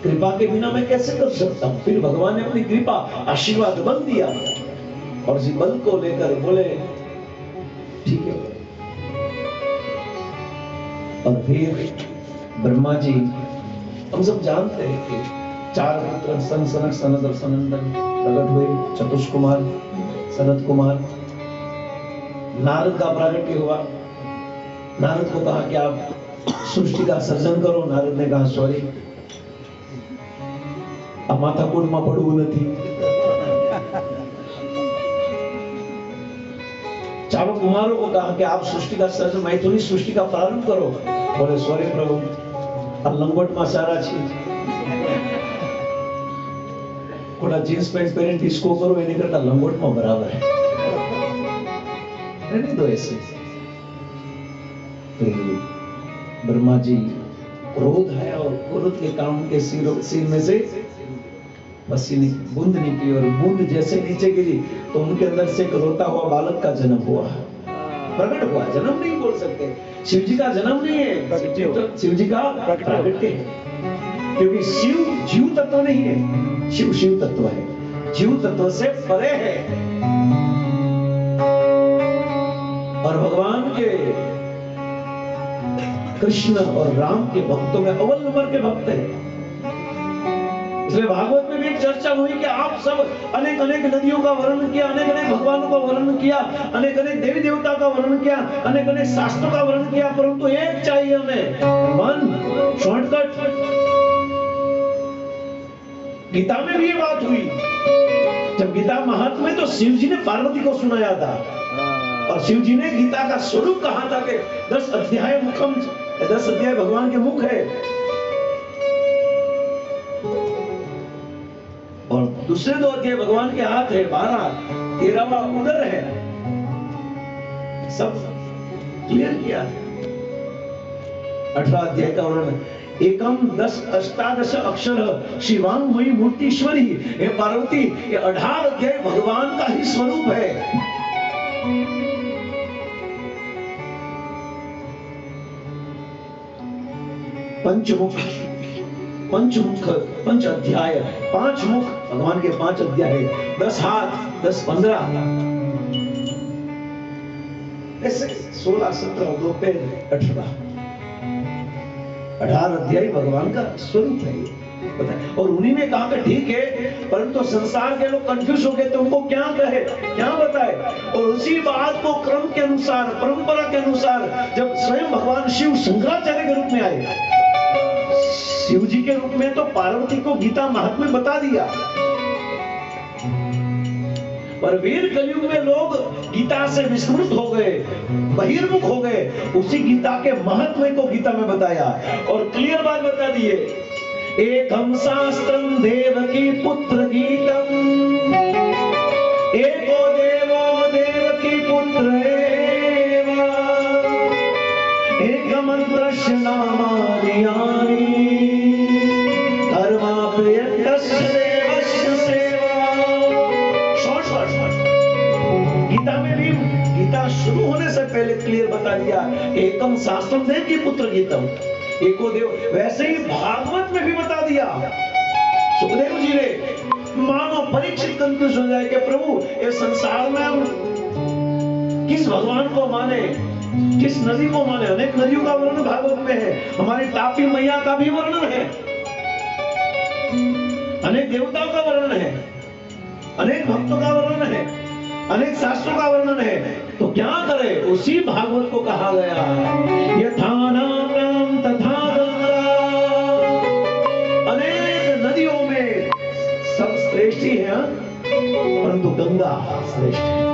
कृपा के बिना मैं कैसे कर सकता हूं? फिर भगवान ने अपनी कृपा आशीर्वाद बल दिया और इसी बल को लेकर बोले ठीक है। और फिर ब्रह्मा जी, हम सब जानते हैं कि 4 पुत्र सनक सनद और सनंदन प्रकट हुए, चतुष कुमार, सनत कुमार। नारद का प्रागट्य हुआ। नारद को कहा कि आप सृष्टि का सर्जन करो। नारद ने कहा सॉरी, अब माथाकूटમાં પડવું નથી। चारों कुमारों को कहा कि आप सृष्टि का सर्जन, मैथुनी सृष्टि का प्रारंभ करो। बोले सॉरी प्रभु, अब लंगोट में सारा चीज थोड़ा जींस पैंट पहने डिस्को करो, ये नहीं करता लंगोट में बराबर है। नहीं तो ऐसे ब्रह्मा जी क्रोध आया और क्रोध के कारण के सिर में से पसीने बूंद निकली और बूंद जैसे नीचे गिरी तो उनके अंदर से एक रोता हुआ बालक का जन्म हुआ, प्रकट हुआ। जन्म नहीं बोल सकते, शिव जी का जन्म नहीं है, शिव जी का प्रागट्य है। क्योंकि शिव जीव तत्व नहीं है, शिव शिव तत्व है, जीव तत्व से परे है। और भगवान के कृष्ण और राम के भक्तों में अव्वल नंबर के भक्त हैं। इसलिए भागवत में भी एक चर्चा हुई कि आप सब अनेक अनेक नदियों का वर्णन किया, अनेक अनेक भगवानों का वर्णन किया, अनेक अनेक देवी देवता का वर्णन किया, अनेक अनेक शास्त्रों का वर्णन किया, परंतु एक चाहिए हमें, वन शॉर्टकट। गीता में भी ये बात हुई। जब गीता महात्म्य में तो शिव जी ने पार्वती को सुनाया था और शिव जी ने गीता का स्वरूप कहा था कि 10 अध्याय मुखम, 10 अध्याय भगवान के मुख है और दूसरे 2 अध्याय भगवान के हाथ है, 12, 13वां उदर है। सब क्लियर किया। 18 अध्याय का वर्णन, एकम 10 अष्टादश अक्षर शिवांगमयी मूर्तिश्वरी। हे पार्वती, ये 18 अध्याय भगवान का ही स्वरूप है। पंचमुख, पंच अध्याय, 5 मुख भगवान के 5 अध्याय, 10 हाथ, 10, 15, ऐसे 16, 17, 2 पैर, 18 अध्याय भगवान का स्वरूप है। और उन्हीं ने कहा कि ठीक है, परंतु संसार के लोग कंफ्यूज हो गए तो उनको क्या कहे, क्या बताए। और उसी बात को क्रम के अनुसार, परंपरा के अनुसार, जब स्वयं भगवान शिव शंकराचार्य के रूप में आए, शिव जी के रूप में तो पार्वती को गीता महात्म्य बता दिया, पर वीर कलयुग में लोग गीता से विस्मृत हो गए, बहिर्मुख हो गए। उसी गीता के महत्व को गीता में बताया और क्लियर बात बता दिए, एकम शास्त्रम देवकी पुत्र गीतम, एको देवो देवकी पुत्र एव, एकमन्त्रस्य नामानि यानि, कर्मा प्रियस्य देवस्य सेवा। गीता में भी, गीता शुरू होने से पहले क्लियर बता दिया, एकम शास्त्रम देवकी पुत्र गीतम, एको देव। वैसे ही भागवत में भी बता दिया। सुखदेव जी ने, मानो परीक्षित कंफ्यूज हो जाए कि प्रभु इस संसार में हम किस भगवान को माने, किस नदी को माने। अनेक नदियों का वर्णन भागवत में है, हमारी तापी मैया का भी वर्णन है, अनेक देवताओं का वर्णन है, अनेक भक्तों का वर्णन है, अनेक शास्त्रों का वर्णन है। तो क्या करे, उसी भागवत को कहा गया, यथा नाम तथा गंगा। अनेक नदियों में सब श्रेष्ठ ही है, परंतु गंगा श्रेष्ठ है।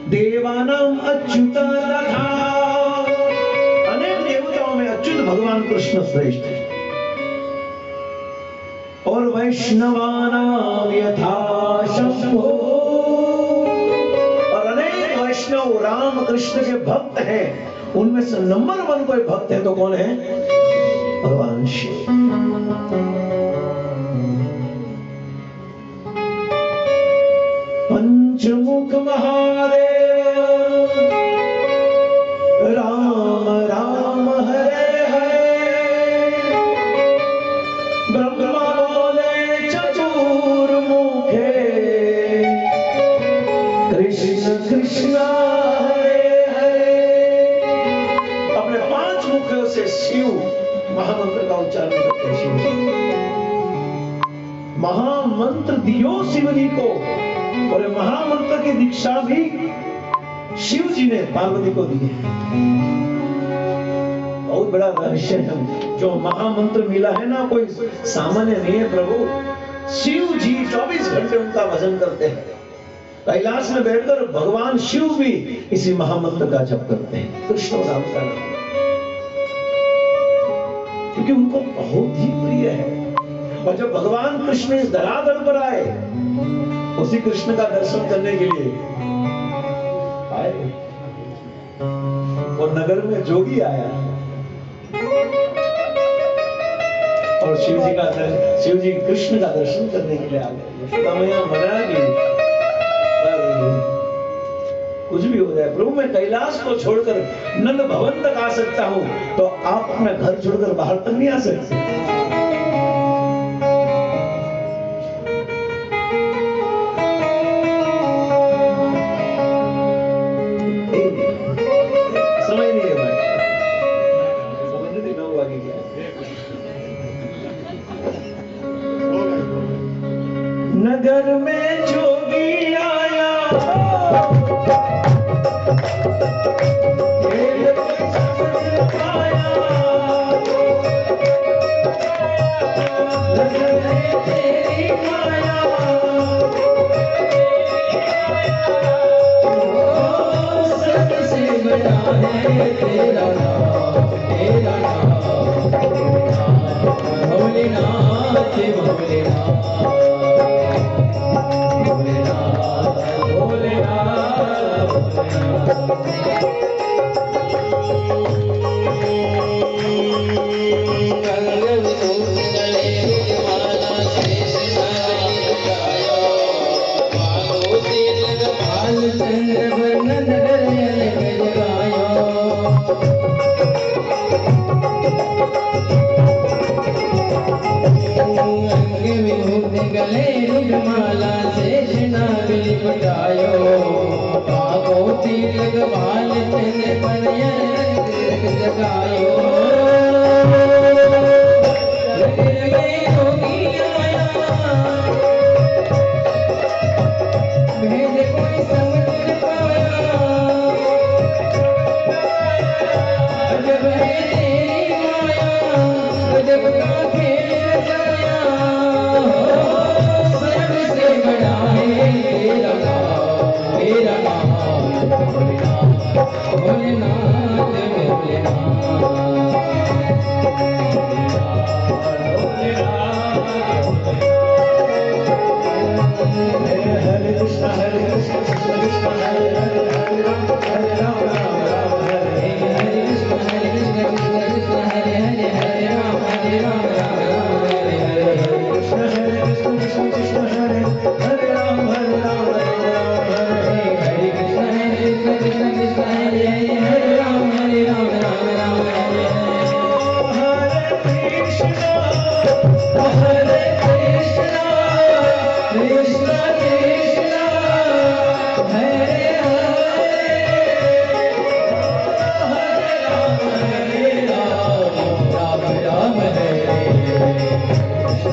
देवानाम अच्युत तथा, अनेक देवताओं में अच्युत भगवान कृष्ण श्रेष्ठ है। और वैष्णवानाम यथा शंभो, और अनेक वैष्णव राम कृष्ण के भक्त हैं, उनमें से नंबर 1 कोई भक्त है तो कौन है, भगवान शिव। पंचमुख महादेव, राम राम हरे हरे, ब्रह्मा बोले चतुर्मुखे, कृष्ण कृष्ण हरे हरे। अपने 5 मुखों से शिव महामंत्र का उच्चारण करते हैं। शिव महामंत्र दियो शिव जी को, और महामंत्र की दीक्षा भी शिव जी ने पार्वती को दी है। बहुत बड़ा रहस्य है जो महामंत्र मिला है ना, कोई सामान्य नहीं है। प्रभु शिव जी 24 घंटे उनका भजन करते हैं। कैलाश में बैठकर भगवान शिव भी इसी महामंत्र का जप करते हैं, कृष्ण नाम का नाम, क्योंकि उनको बहुत ही प्रिय है। और जब भगवान कृष्ण इस धरातल पर आए, उसी कृष्ण का दर्शन करने के लिए आए, और नगर में जोगी आया और शिव जी कृष्ण का दर्शन करने के लिए आ गए। यशोदा मना गई, कुछ भी हो जाए प्रभु, मैं कैलाश को छोड़कर नंद भवन तक आ सकता हूं, तो आप अपना घर छोड़कर बाहर तक नहीं आ सकते। समय नगर में जोगी आया, खेल को समझ पाया, नजर में तेरी माया, सबसे बड़ा है तेरा नाम, तेरा नाम भोलेनाथ, भोलेनाथ, भोलेनाथ, भोलेनाथ, गले रुगमाला से नागली पटायो, पागो तिलक बाल तेने बनया जगायो, लगे लगे होगी आया, भेद कोई समझ न पाया, अजब है तेरी माया, अजब का खेल रचाया, सबसे बड़ा है तेरा नाम, तेरा नाम भोलेनाथ, भोलेनाथ, हरे कृष्ण हरे कृष्ण कृष्ण कृष्ण हरे हरे, हरे राम राम राम हरे हरे, कृष्ण हरे कृष्ण कृष्ण कृष्ण हरे हरे, हरे राम राम राम हरे हरे, कृष्ण हरे कृष्ण कृष्ण कृष्ण हरे हरे, राम राम हरे हरे, कृष्ण हरे कृष्ण कृष्ण कृष्ण हरे हरे, हरे राम राम हरे हरे, हरे कृष्ण कृष्ण कृष्ण हरे हरे, हरे राम राम राम हरे हरे,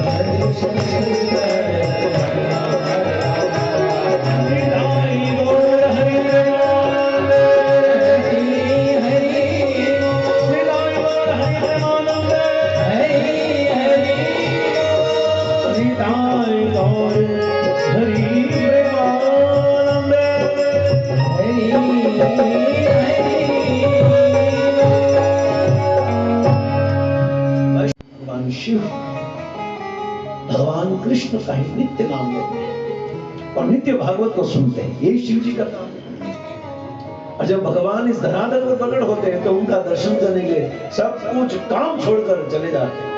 हरे कृष्ण कृष्ण भगवान शिव भगवान कृष्ण का ही नित्य नाम लेते हैं और नित्य भागवत को सुनते हैं, यही शिव जी का काम है। और जब भगवान इस धरातल पर प्रकट होते हैं तो उनका दर्शन करने के लिए सब कुछ काम छोड़कर चले जाते हैं।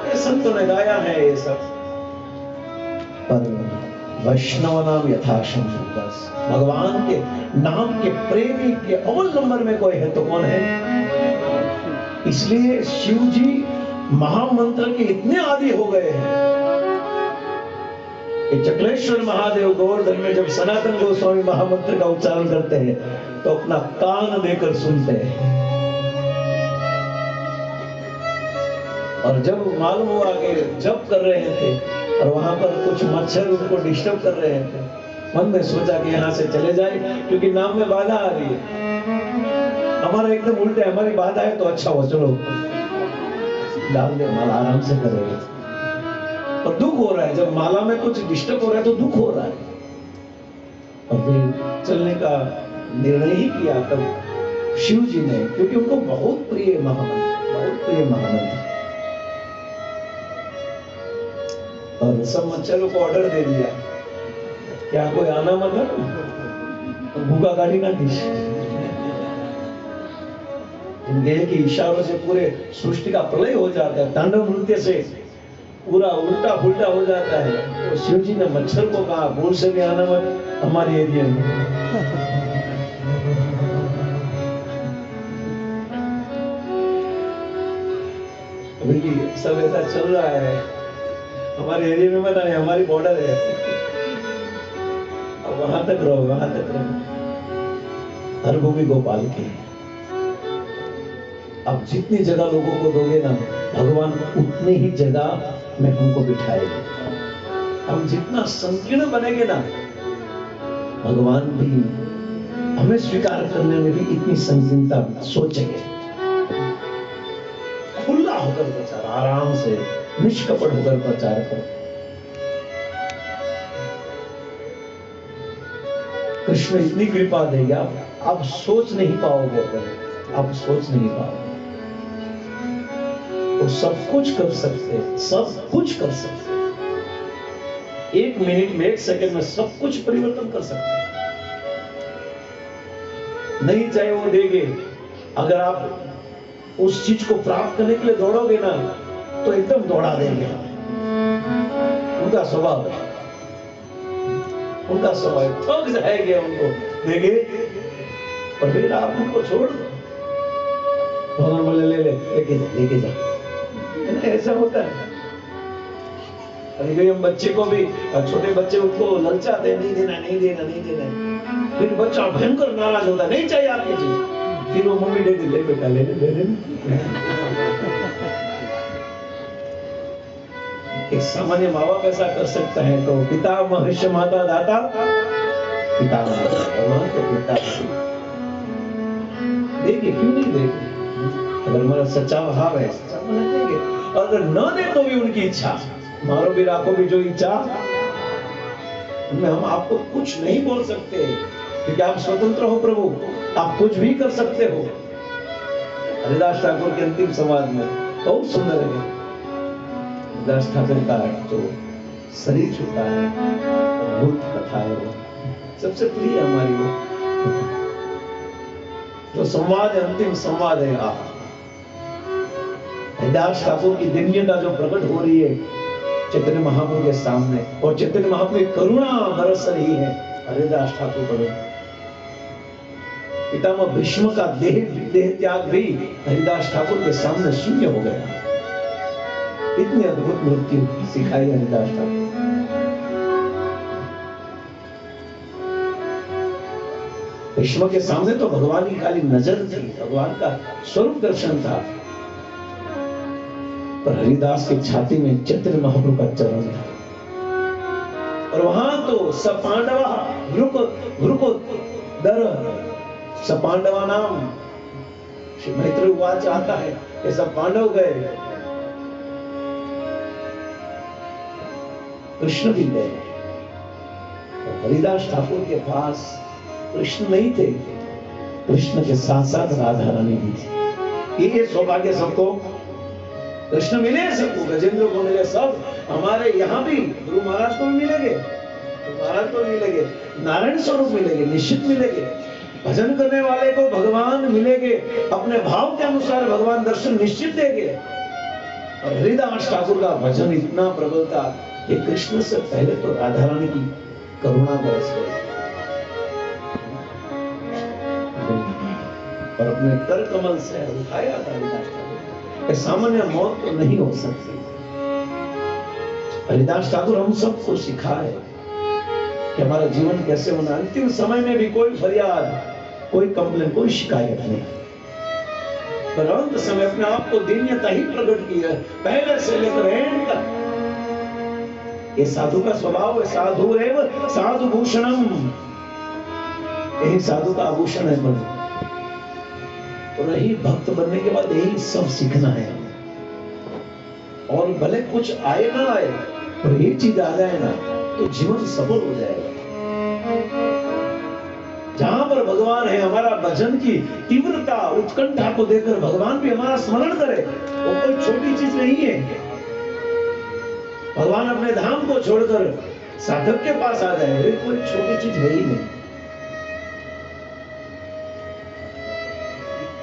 ये संतों ने गाया है ये सब। पर वैष्णव नाम यथाशम सुदास, भगवान के नाम के प्रेमी के अव्वल नंबर में कोई है तो कौन है? इसलिए शिव जी महामंत्र के इतने आदि हो गए हैं कि चक्लेश्वर महादेव गोवर्धन में जब सनातन गोस्वामी महामंत्र का उच्चारण करते हैं तो अपना कान देकर सुनते हैं। और जब मालूम हुआ कि जप कर रहे थे और वहां पर कुछ मच्छर उनको डिस्टर्ब कर रहे थे, मन में सोचा कि यहाँ से चले जाए क्योंकि नाम में बाधा आ रही है। हमारा एकदम उल्टे, हमारी बाधा है तो अच्छा हो, चलो डाल दे माला, आराम से करेंगे। और दुख हो रहा है, जब माला में कुछ डिस्टर्ब हो रहा है तो दुख हो रहा है। और फिर चलने का निर्णय ही किया तब शिव जी ने, क्योंकि उनको बहुत प्रिय महामंत्र, बहुत प्रिय महामंत्र। और सब मच्छरों को ऑर्डर दे दिया, क्या कोई आना मतलब भूखा गाड़ी ना थी। इनके कि इशारों से पूरे सृष्टि का प्रलय हो जाता है, तांडव नृत्य से पूरा उल्टा पुल्टा हो जाता है। तो शिव जी ने मच्छर को कहा भूल से भी आना मत हमारे एरिया में। अभी सब ऐसा चल रहा है, हमारे एरिया में मत आए, हमारी बॉर्डर है, अब वहां तक रहो, वहां तक रहो। हर भूमि गोपाल की। अब जितनी जगह लोगों को दोगे ना, भगवान उतनी ही जगह में तुमको बिठाएगा। हम जितना संकीर्ण बनेंगे ना, भगवान भी हमें स्वीकार करने में भी इतनी संकीर्णता सोचेंगे। खुला होकर प्रचार, आराम से निष्कपट होकर प्रचार करो। कृष्ण इतनी कृपा देगा, आप सोच नहीं पाओगे, आप सोच नहीं पाओगे। वो सब कुछ कर सकते हैं, सब कुछ कर सकते हैं। 1 मिनट में 1 सेकंड में सब कुछ परिवर्तन कर सकते हैं। नहीं चाहे वो देंगे, अगर आप उस चीज को प्राप्त करने के लिए दौड़ोगे ना, तो एकदम दौड़ा देंगे। उनका स्वभाव है, उनका स्वभाव थक जाएंगे, उनको देंगे और फिर आप उनको छोड़ दो। भगवान बोले ले लेके जा। ऐसा होता है। अभी हम बच्चे को भी, छोटे बच्चे उनको ललचाते हैं, नहीं देना नहीं देना नहीं देना, फिर बच्चा भयंकर नाराज होता है, नहीं चाहिए आपकी चीज, फिर वो मम्मी दे ले बेटा ले ले। एक सामान्य माँ बाप ऐसा कर सकता है, तो पिता महर्षि माता दाता पिता पिता देखिए, क्यों नहीं देंगे? अगर हमारा सच्चा भाव है, सच्चा मन देंगे। और अगर न दे तो भी उनकी इच्छा, मारो भी राखो भी जो इच्छा, उनमें हम आपको कुछ नहीं बोल सकते, क्योंकि आप स्वतंत्र हो प्रभु, आप कुछ भी कर सकते हो। हरिदास ठाकुर के अंतिम संवाद में बहुत सुंदर है। हरिदास ठाकुर का जो शरीर छूटा है, भूत कथा है, वो सबसे प्रिय हमारी वो जो संवाद है, अंतिम संवाद है। हरिदास ठाकुर की दिव्यता जो प्रकट हो रही है चैतन्य महाप्रभु के सामने, और चैतन्य महाप्रभु की करुणा बरस रही है हरिदास ठाकुर पर। पितामह भीष्म का देह त्याग भी हरिदास ठाकुर के सामने शून्य हो गया। इतनी अद्भुत मृत्यु सिखाई हरिदास ठाकुर। भीष्म के सामने तो भगवान की खाली नजर थी, भगवान का स्वरूप दर्शन था, पर हरिदास की छाती में चैतन्य महाप्रभु का चरण था। और वहां तो सपांडवा दर सपांडवा नाम श्री मैत्री उवाच आता है कि सब पांडव गए, कृष्ण भी गए। हरिदास ठाकुर के पास कृष्ण नहीं थे, कृष्ण के साथ साथ राधा रानी भी थी। ये सौभाग्य सबको कृष्ण मिले, सबको गजेंद्र को मिले, सब हमारे यहाँ भी गुरु महाराज को भी मिलेंगे, महाराज को मिलेंगे, नारायण स्वरूप मिलेंगे, निश्चित मिलेंगे। भजन करने वाले को भगवान मिलेंगे, अपने भाव के अनुसार भगवान दर्शन निश्चित देंगे। और हरिदास ठाकुर का भजन इतना प्रबल था कि कृष्ण से पहले तो राधा रानी की करुणा बरस गई और अपने कर कमल से उठाया था हरिदास ठाकुर। सामान्य मौत तो नहीं हो सकती। हरिदास ठाकुर हम सबको सिखाए कि हमारा जीवन कैसे होना। अंतिम समय में भी कोई फरियाद, कोई कंप्लेन, कोई शिकायत नहीं, पर अंत समय अपने आप को दीनता ही प्रकट की है, पहले से लेकर एंड तक। ये साधु का स्वभाव है, साधु एव साधु भूषणम, यही साधु का आभूषण है। पर तो रही भक्त बनने के बाद यही सब सीखना है, और भले कुछ आए ना आए, पर ये चीज आ जाए ना तो जीवन सफल हो जाएगा। जहां पर भगवान है, हमारा भजन की तीव्रता उत्कंठा को देखकर भगवान भी हमारा स्मरण करे, वो कोई छोटी चीज नहीं है। भगवान अपने धाम को छोड़कर साधक के पास आ जाए, कोई छोटी चीज है ही नहीं।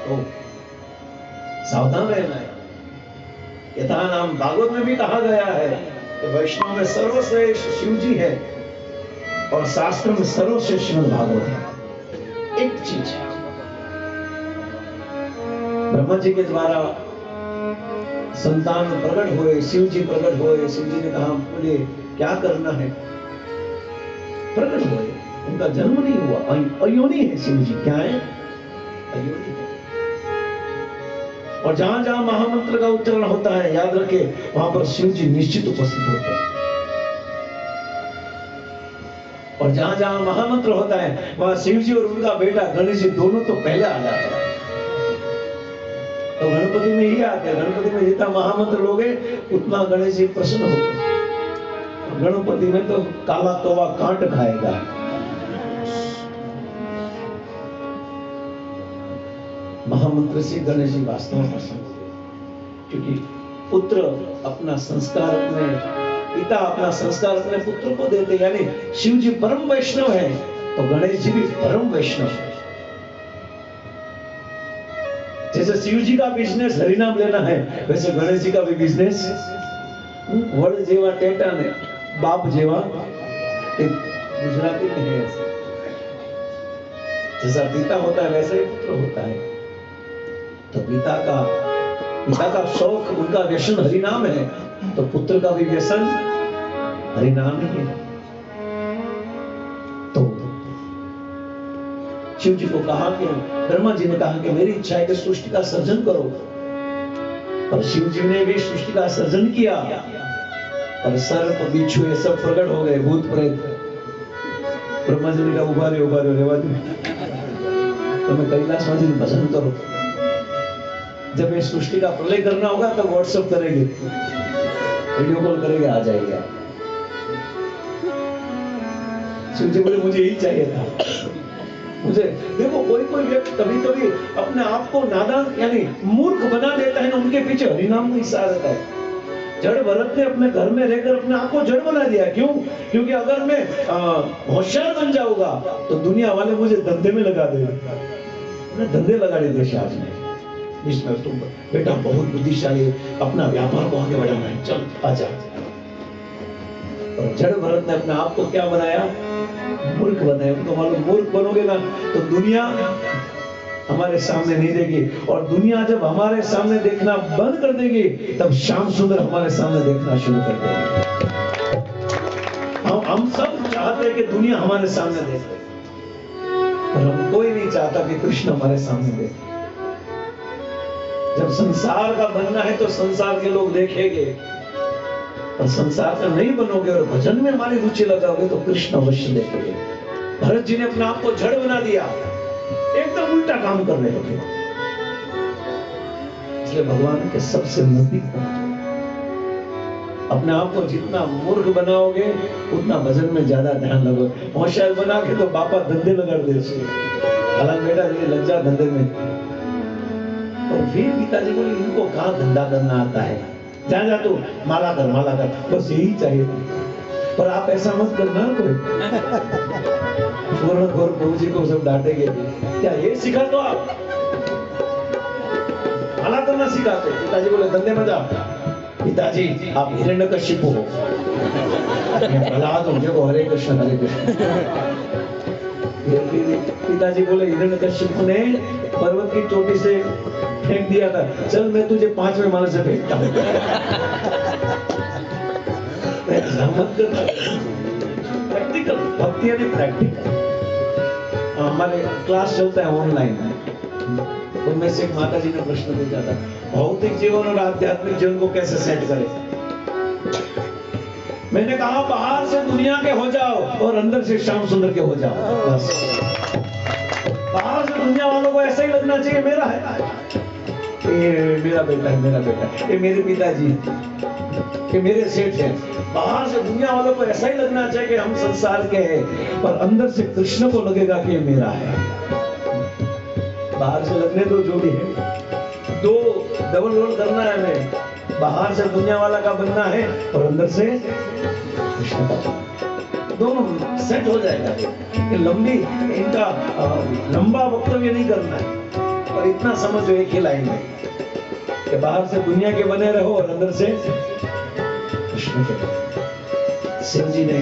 तो सावधान रहना है। यथा नाम भागवत में भी कहा गया है कि वैष्णव में सर्वश्रेष्ठ शिव जी है और शास्त्र में सर्वश्रेष्ठ श्रीमद् भागवत है। एक चीज ब्रह्मा जी के द्वारा संतान प्रकट हुए, शिव जी प्रकट हुए। शिव जी ने कहा मुझे क्या करना है, प्रकट हुए। उनका जन्म नहीं हुआ, अयोनि है शिव जी। क्या है? अयोनि है। और जहां जहां महामंत्र का उच्चारण होता है, याद रखे, वहां पर शिव जी निश्चित उपस्थित होते हैं। और जहां जहां महामंत्र होता है वहां शिव जी और उनका बेटा गणेश जी दोनों तो पहले आ जाते हैं। तो गणपति में ही आते हैं, गणपति में जितना महामंत्र लोगे उतना गणेश जी प्रसन्न होते। गणपति में तो काला कौवा कांट खाएगा। महामंत्र से गणेश जी वास्तव में प्रसन्न होते, क्योंकि पुत्र अपना संस्कार अपने पिता अपना संस्कार अपने पुत्र को देते। यानी शिव जी परम वैष्णव है तो गणेश जी भी परम वैष्णव है। जैसे शिव जी का बिजनेस हरिनाम लेना है, वैसे गणेश जी का भी बिजनेस वड़ जेवा टेटा ने बाप जेवा, एक गुजराती में है ऐसे। जैसा पिता होता है वैसे ही पुत्र होता है। तो पिता का शौक उनका व्यसन हरिनाम है, तो पुत्र का भी व्यसन हरिनाम ही है। तो शिव जी को कहा कि ब्रह्मा जी ने कहा कि मेरी इच्छा है कि सृष्टि का सर्जन करो, और शिव जी ने भी सृष्टि का सर्जन किया। और सर्प बिच्छू ये सब प्रकट हो गए, भूत प्रेत। ब्रह्मा जी ने कहा उबारे रेवा दो, तो मैं कैलाश में भजन करो। जब ये सृष्टि का प्रलय करना होगा तो व्हाट्सएप करेंगे, वीडियो कॉल करेंगे, आ जाएगा। शिव जी बोले मुझे यही चाहिए था। मुझे देखो कोई व्यक्ति कभी अपने आप को नादान यानी मूर्ख बना देता है ना, उनके पीछे हरिनाम का हिस्सा रहता है। जड़ भरत ने अपने घर में रहकर अपने आप को जड़ बना दिया। क्यों? क्योंकि अगर मैं होशियार बन जाऊंगा तो दुनिया वाले मुझे धंधे में लगा देंगे। धंधे लगा देते शायद में, इसमें तुम बेटा बहुत बुद्धिशाली, अपना व्यापार को आगे बढ़ाना है, चल आजा। और जड़ भरत ने अपने आप को क्या बनाया? मूर्ख बनाया। उनको मालूम मूर्ख बनोगे ना तो दुनिया हमारे सामने नहीं देगी, और दुनिया जब हमारे सामने देखना बंद कर देगी तब श्याम सुंदर हमारे सामने देखना शुरू कर देगी। हम सब चाहते हैं कि दुनिया हमारे सामने देखे, पर हम कोई नहीं चाहता कि कृष्ण हमारे सामने देखे। जब संसार का बनना है तो संसार के लोग देखेंगे, और संसार का नहीं बनोगे और भजन में हमारी रुचि लगाओगे तो कृष्ण अवश्य देखेंगे। भरत जी ने अपने आप को जड़ बना दिया, एकदम उल्टा काम करने लगे। इसलिए भगवान के सबसे नजदीक अपने आप को जितना मूर्ख बनाओगे उतना भजन में ज्यादा ध्यान लगोगे। होशियार बना के तो बापा धंधे लगा दे, हालांकि बेटा ये लग जा धंधे में। और फिर पिताजी बोले इनको कहाँ धंधा करना आता है, जा तू माला कर, बस यही चाहिए। पर आप ऐसा मत करना, कोई पूर्ण गौर प्रभु जी को सब डांटेंगे, क्या ये सिखा दो आप? माला करना सिखाते। पिताजी बोले धंधे में जा। पिताजी आप हिरण्यकशिपु हो, मैं प्रहलाद हूं, देखो हरे कृष्ण। पिताजी बोले हिरण्यकशिपु ने पर्वत की चोटी से फेंक दिया था, चल मैं तुझे 5वें माले से फेंकता हूं। प्रैक्टिकल भक्ति यानी प्रैक्टिकल। हमारे क्लास चलता है ऑनलाइन, उनमें से माता जी ने प्रश्न पूछा था, भौतिक जीवन और आध्यात्मिक जीवन को कैसे सेट करें? मैंने कहा बाहर से दुनिया के हो जाओ और अंदर से श्याम सुंदर के हो जाओ, बस। बाहर से दुनिया वालों को ऐसा ही लगना चाहिए मेरा है, ये मेरा बेटा है, ये मेरे पिताजी, ये मेरे सेठ हैं। बाहर से दुनिया वालों को ऐसा ही लगना चाहिए कि हम संसार के हैं, पर अंदर से कृष्ण को लगेगा कि ये मेरा है। बाहर से लगने दो जो भी है, दो डबल रोल करना है हमें। बाहर से दुनिया वाला का बनना है और अंदर से कृष्ण का, दोनों सेट हो जाएगा। इनका लंबा वक्तव्य नहीं करना है, और इतना समझो एक ही लाइन में कि बाहर से दुनिया के बने रहो और अंदर से कृष्ण के। शिव जी ने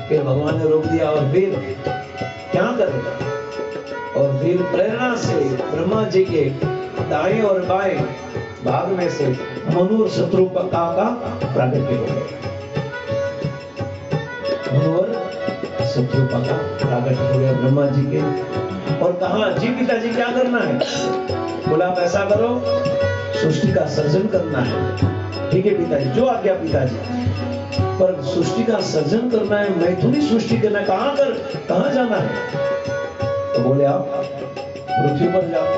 फिर भगवान ने रोक दिया, और फिर क्या करेगा? और फिर प्रेरणा से ब्रह्मा जी के दाएं और बाएं भाग में से मनु और शत्रुपा का प्रागट्य हो गया। मनु और शत्रुपा का प्रागट्य हो गया ब्रह्मा जी के। और कहा जी पिताजी क्या करना है? बोला आप ऐसा करो, सृष्टि का सर्जन करना है। ठीक है पिताजी, जो आज्ञा पिताजी। पर सृष्टि का सर्जन करना है, मैथुनी सृष्टि करना, कहां जाना है? तो बोले आप पृथ्वी पर जाओ।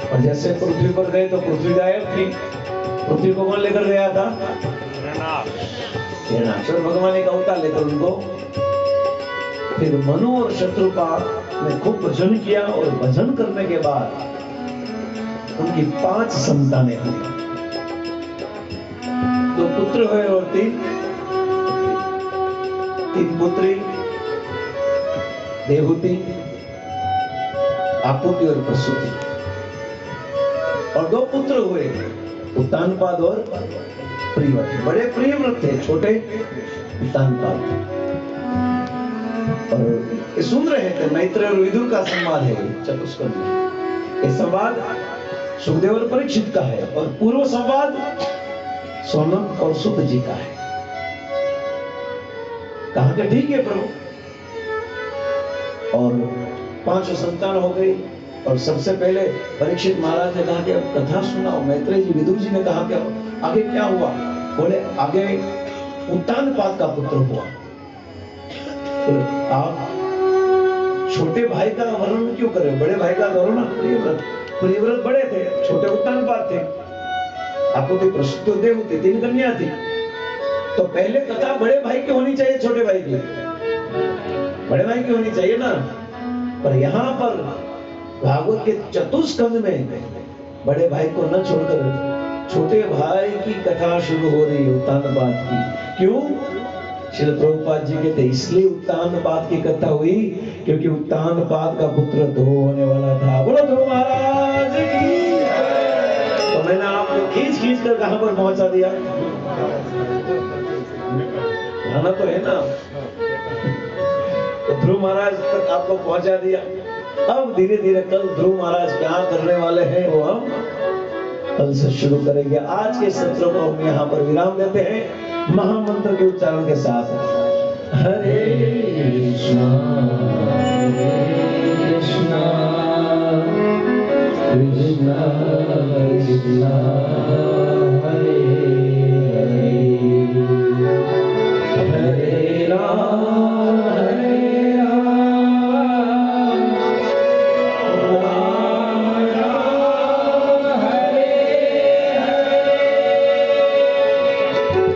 और जैसे पृथ्वी पर गए तो पृथ्वी गायब थी। पृथ्वी को कौन लेकर गया था? हिरणाक्षर भगवान एक अवतार लेकर उनको। फिर मनु और शत्रुपाल ने खूब भजन किया और भजन करने के बाद उनकी 5 संतानें हुई। 2 पुत्र हुए और 3 पुत्री, देवहूति, आपूति और प्रसूति। और 2 पुत्र हुए, उत्तानपाद और प्रियव्रत। बड़े प्रियव्रत थे, छोटे उत्तानपाद। और ये सुन रहे थे, मैत्रेय और विदुर का संवाद है चतुष्कंध। ये संवाद सुखदेव और परीक्षित का है और पूर्व संवाद सोनम और सुत जी का है। कहा कि ठीक है प्रभु। और 5 संतान हो गई। और सबसे पहले परीक्षित महाराज ने कहा कि अब कथा सुनाओ। मैत्रेय जी विदुर जी ने कहा कि आगे क्या हुआ? बोले आगे उत्तानपाद का पुत्र हुआ। तो आप छोटे भाई का वर्णन क्यों करें? बड़े भाई का करो ना। प्रियव्रत बड़े थे, छोटे उत्तानपाद थे। आपको तो प्रसूति देवहूति 3 कन्या थी। तो पहले कथा बड़े भाई की होनी चाहिए, छोटे भाई की? बड़े भाई की होनी चाहिए ना। पर यहाँ पर भागवत के चतुष्कंध में बड़े भाई को न छोड़कर छोटे भाई की कथा शुरू हो रही है, उत्तानपाद की। क्यों? श्रील प्रभुपाद जी कहते इसलिए उत्तानपाद की कथा हुई क्योंकि उत्तानपाद का पुत्र ध्रुव होने वाला था। बोलो ध्रुव महाराज की। तो मैंने आपको खींच कर कहां पर पहुंचा दिया? आना तो है ना। तो ध्रुव महाराज तक आपको पहुंचा दिया। अब धीरे धीरे कल ध्रुव महाराज क्या करने वाले हैं वो हम कल से शुरू करेंगे। आज के सत्र को हम यहाँ पर विराम देते हैं महामंत्र के उच्चारण के साथ। हरे कृष्णा कृष्णा कृष्णा कृष्णा हरे हरे हरे राम